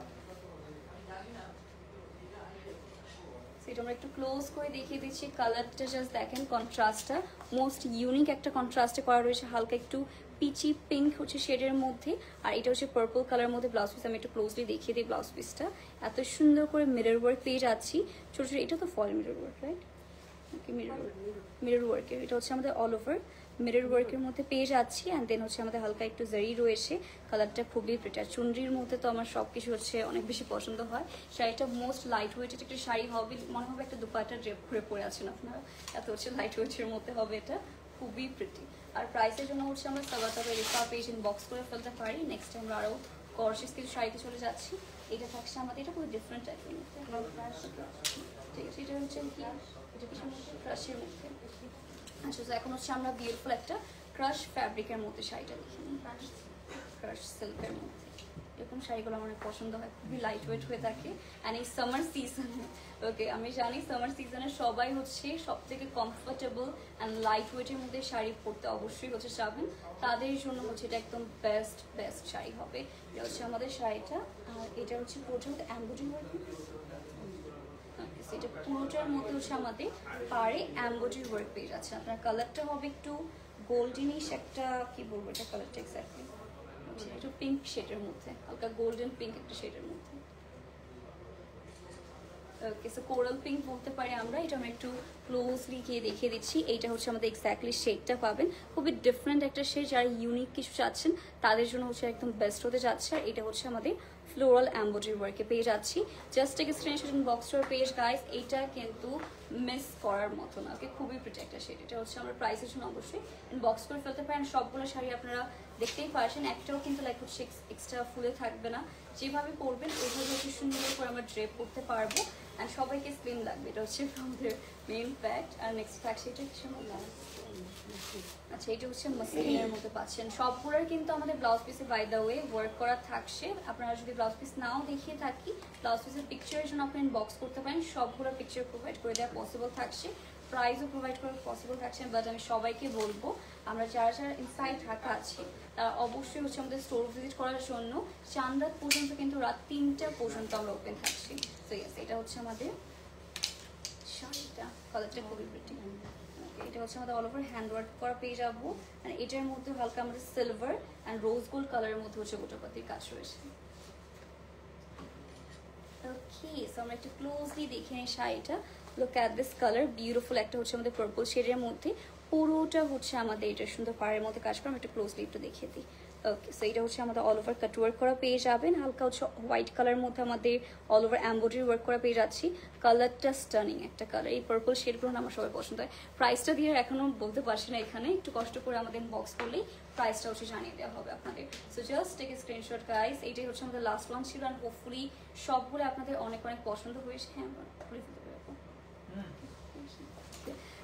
সেটা আমরা একটু ক্লোজ করে দেখিয়ে দিচ্ছি। কালারটা জাস্ট দেখেন, কন্ট্রাস্টটা মোস্ট ইউনিক একটা কন্ট্রাস্টে করা রয়েছে, হালকা একটু পিচি পিঙ্ক হচ্ছে শেডের মধ্যে, আর এটা হচ্ছে পার্পল কালার মধ্যে ব্লাউজ পিস। আমি একটু ক্লোজলি দেখিয়ে দিই ব্লাউজ পিসটা। এত সুন্দর করে মিরর ওয়ার্ক পেয়ে যাচ্ছি, ছোটো ছোটো। এটা তো ফল মিরর ওয়ার্ক, রাইট? ওকে, মিরর ওয়ার্কের এটা হচ্ছে আমাদের অল ওভার মিরর ওয়ার্কের মধ্যে পেয়ে যাচ্ছি। অ্যান্ড দেন হচ্ছে আমাদের হালকা একটু জারি রয়েছে। কালারটা খুবই প্রিটি। আর চুনরির মধ্যে তো আমার সব কিছু হচ্ছে অনেক বেশি পছন্দ হয়। শাড়িটা মোস্ট লাইট ওয়েটেড একটা শাড়ি হবে, মনে হবে একটা দুপাটা ড্রেপ করে পরে আছেন আপনারা, এত হচ্ছে লাইট ওয়েটের মধ্যে হবে। এটা খুবই প্রিটি। আর প্রাইসের জন্য হচ্ছে আমরা সাবাতাবে রেফা পেজ ইনবক্স করে ফেলতে পারি। নেক্সট আমরা আরও গর্জিয়াস কিছু শাড়িতে চলে যাচ্ছি। এটা থাকছে আমাদের, এটা খুবই ডিফারেন্ট টাইপের মধ্যে। ঠিক আছে, এটা হচ্ছে কি, এটা কিছু মধ্যে ক্রাশের মধ্যে। আচ্ছা, তো এখন হচ্ছে আমরা বিউটিফুল একটা ক্রাশ ফ্যাব্রিকের মধ্যে শাড়িটা দেখি, ক্রাশ সিল্কের মধ্যে। এরকম শাড়িগুলো আমার অনেক পছন্দ হয়, খুবই লাইট ওয়েট হয়ে থাকে। অ্যান্ড এই সামার সিজনে, ওকে আমি জানি সামার সিজনে সবাই হচ্ছে সব থেকে কমফোর্টেবল অ্যান্ড লাইট ওয়েটের মধ্যে শাড়ি পরতে অবশ্যই হচ্ছে চাবেন। তাদের জন্য হচ্ছে এটা একদম বেস্ট শাড়ি হবে। এটা হচ্ছে আমাদের শাড়িটা। আর এটা হচ্ছে পুরোটার মধ্যে এমব্রয়ডারি ওয়ার্ক, এটা পুরোটার মধ্যে হচ্ছে আমাদের পাড়ে এমব্রয়ডারি ওয়ার্ক পেয়ে যাচ্ছে। আপনার কালারটা হবে একটু গোল্ডেনিশ একটা, কি বলবো এটা কালারটা এক্স্যাক্টলি, একটু পিঙ্ক শেডের মধ্যে, হালকা গোল্ডেন পিঙ্ক একটা শেডের মধ্যে। ওকে, সো কোরাল পিঙ্ক বলতে পারি আমরা। এটা আমি একটু ক্লোজলি গিয়ে দেখিয়ে দিচ্ছি। এইটা হচ্ছে আমাদের এক্স্যাক্টলি শেডটা পাবেন, খুবই ডিফারেন্ট একটা শেড। যারা ইউনিক কিছু চাচ্ছেন তাদের জন্য হচ্ছে একদম বেস্ট হতে যাচ্ছে। আর এটা হচ্ছে আমাদের ফ্লোরাল এমব্রয়ডারি ওয়ার্কে পেয়ে যাচ্ছি। জাস্ট এক স্ক্রিনশট ইনবক্স করে পেজ গাইস। এইটা কিন্তু মিস করার মতো না। ওকে, খুবই প্রিটি একটা শেড। এটা হচ্ছে আমরা প্রাইসের জন্য অবশ্যই ইনবক্স করে ফেলতে পারেন। সবগুলো শাড়ি আপনারা দেখতেই পারছেন, একটাও কিন্তু লাইক হচ্ছে এক্সট্রা ফুলে থাকবে না। যেভাবে পরবেন ওইভাবে হচ্ছে সুন্দর করে আমরা ড্রেপ করতে পারবো। আর সবাইকে স্লিম লাগবে, এটা হচ্ছে আমাদের মেইন ফ্যাক্ট। আর নেক্সট ফ্যাক্ট সেটা কিছু আচ্ছা, এটা হচ্ছে মাসলিনের মধ্যে পাচ্ছেন। সবগুলোর কিন্তু আমাদের ব্লাউজ পিসে বাই দ্য ওয়ে ওয়ার্ক করা থাকছে। আপনারা যদি ব্লাউজ পিস নাও দেখিয়ে থাকি, ব্লাউজ পিসের পিকচারের জন্য আপনি ইনবক্স করতে পারেন। সবগুলোর পিকচার প্রোভাইড করে দেওয়া পসিবল থাকছে, প্রাইসও প্রোভাইড করা পসিবল থাকছে। বাট আমি সবাইকে বলবো, আমরা যারা যারা ইনসাইড ঢাকা আছি তারা অবশ্যই হচ্ছে আমাদের স্টোর ভিজিট করার জন্য। চাঁদ পর্যন্ত কিন্তু রাত 3টা পর্যন্ত আমরা ওপেন থাকছি। তো ইয়েস, এটা হচ্ছে আমাদের শাড়িটা, কালারটা খুবই প্রিটি। এটা হচ্ছে আমাদের অল ওভার হ্যান্ড ওয়ার্ক করা পেয়ে যাবো। আর এটার মধ্যে হালকা আমাদের সিলভার অ্যান্ড রোজ গোল্ড কালারের মধ্যে হচ্ছে গোটাপাতির কাজ রয়েছে। ওকে, সো আমরা একটু ক্লোজলি দেখে নিই শাড়িটা। Look at this colour, beautiful একটা হচ্ছে আমাদের পার্পল শেডের মধ্যে, পুরোটা হচ্ছে আমাদের এটা সুন্দর পাড়ের মধ্যে কাজ করা। আমি একটু ক্লোজলি একটু দেখিয়ে দিই। ওকে, সো এটা হচ্ছে আমাদের অল ওভার কাট ওয়ার্ক করা পেয়ে যাবেন। হালকা হচ্ছে হোয়াইট কালারের মধ্যে আমাদের অল ওভার এমব্রয়ডারি ওয়ার্ক করা পেয়ে যাচ্ছি। কালারটা স্টানিং একটা কালার, এই পার্পল শেডগুলো আমার সবাই পছন্দ হয়। প্রাইসটা দিয়ে এখনো বলতে পারছি না, এখানে একটু কষ্ট করে আমাদের বক্স করলেই প্রাইসটা হচ্ছে জানিয়ে দেওয়া হবে আপনাদের। So just take a screenshot guys. এইটাই হচ্ছে আমাদের লাস্ট ওয়ান ছিল, অ্যান্ড হোপফুলি সবগুলো আপনাদের অনেক অনেক পছন্দ হয়েছে। হ্যাঁ, খুলে ফেলতে পারবো।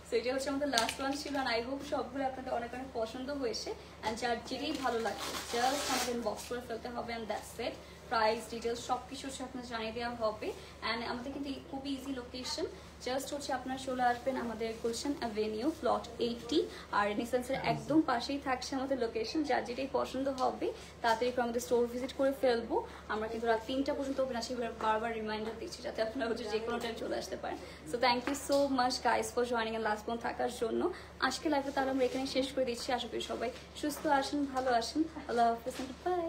সো এটা হচ্ছে আমাদের লাস্ট ওয়ান ছিল, অ্যান্ড আই হোপ সবগুলো আপনাদের অনেক অনেক পছন্দ হয়েছে। অ্যান্ড যার যেটাই ভালো লাগবে জাস্ট আমাদের বক্স করে ফেলতে হবে, and that's it. Price details সব কিছু হচ্ছে আপনার জানিয়ে দেওয়া হবে। অ্যান্ড আমাদের কিন্তু খুবই ইজি লোকেশন, জাস্ট হচ্ছে আপনারা চলে আসবেন আমাদের গুলশান অ্যাভিনিউ প্লট 80, আর রেনেসান্সের একদম পাশেই থাকছে আমাদের লোকেশন। যার যেটাই পছন্দ হবে তাড়াতাড়ি করে আমাদের স্টোর ভিজিট করে ফেলবো। আমরা কিন্তু রাত 3টা পর্যন্ত ওপেন আছি, বারবার রিমাইন্ডার দিচ্ছি যাতে আপনারা হচ্ছে যে কোনো টাইম চলে আসতে পারেন। So thank you so much guys for joining and last পর্যন্ত থাকার জন্য। আজকে লাইভে তাহলে আমরা এখানে শেষ করে দিচ্ছি। আশা করি সবাই সুস্থ আসেন, ভালো আসেন। আল্লাহ হাফিজ, বাই।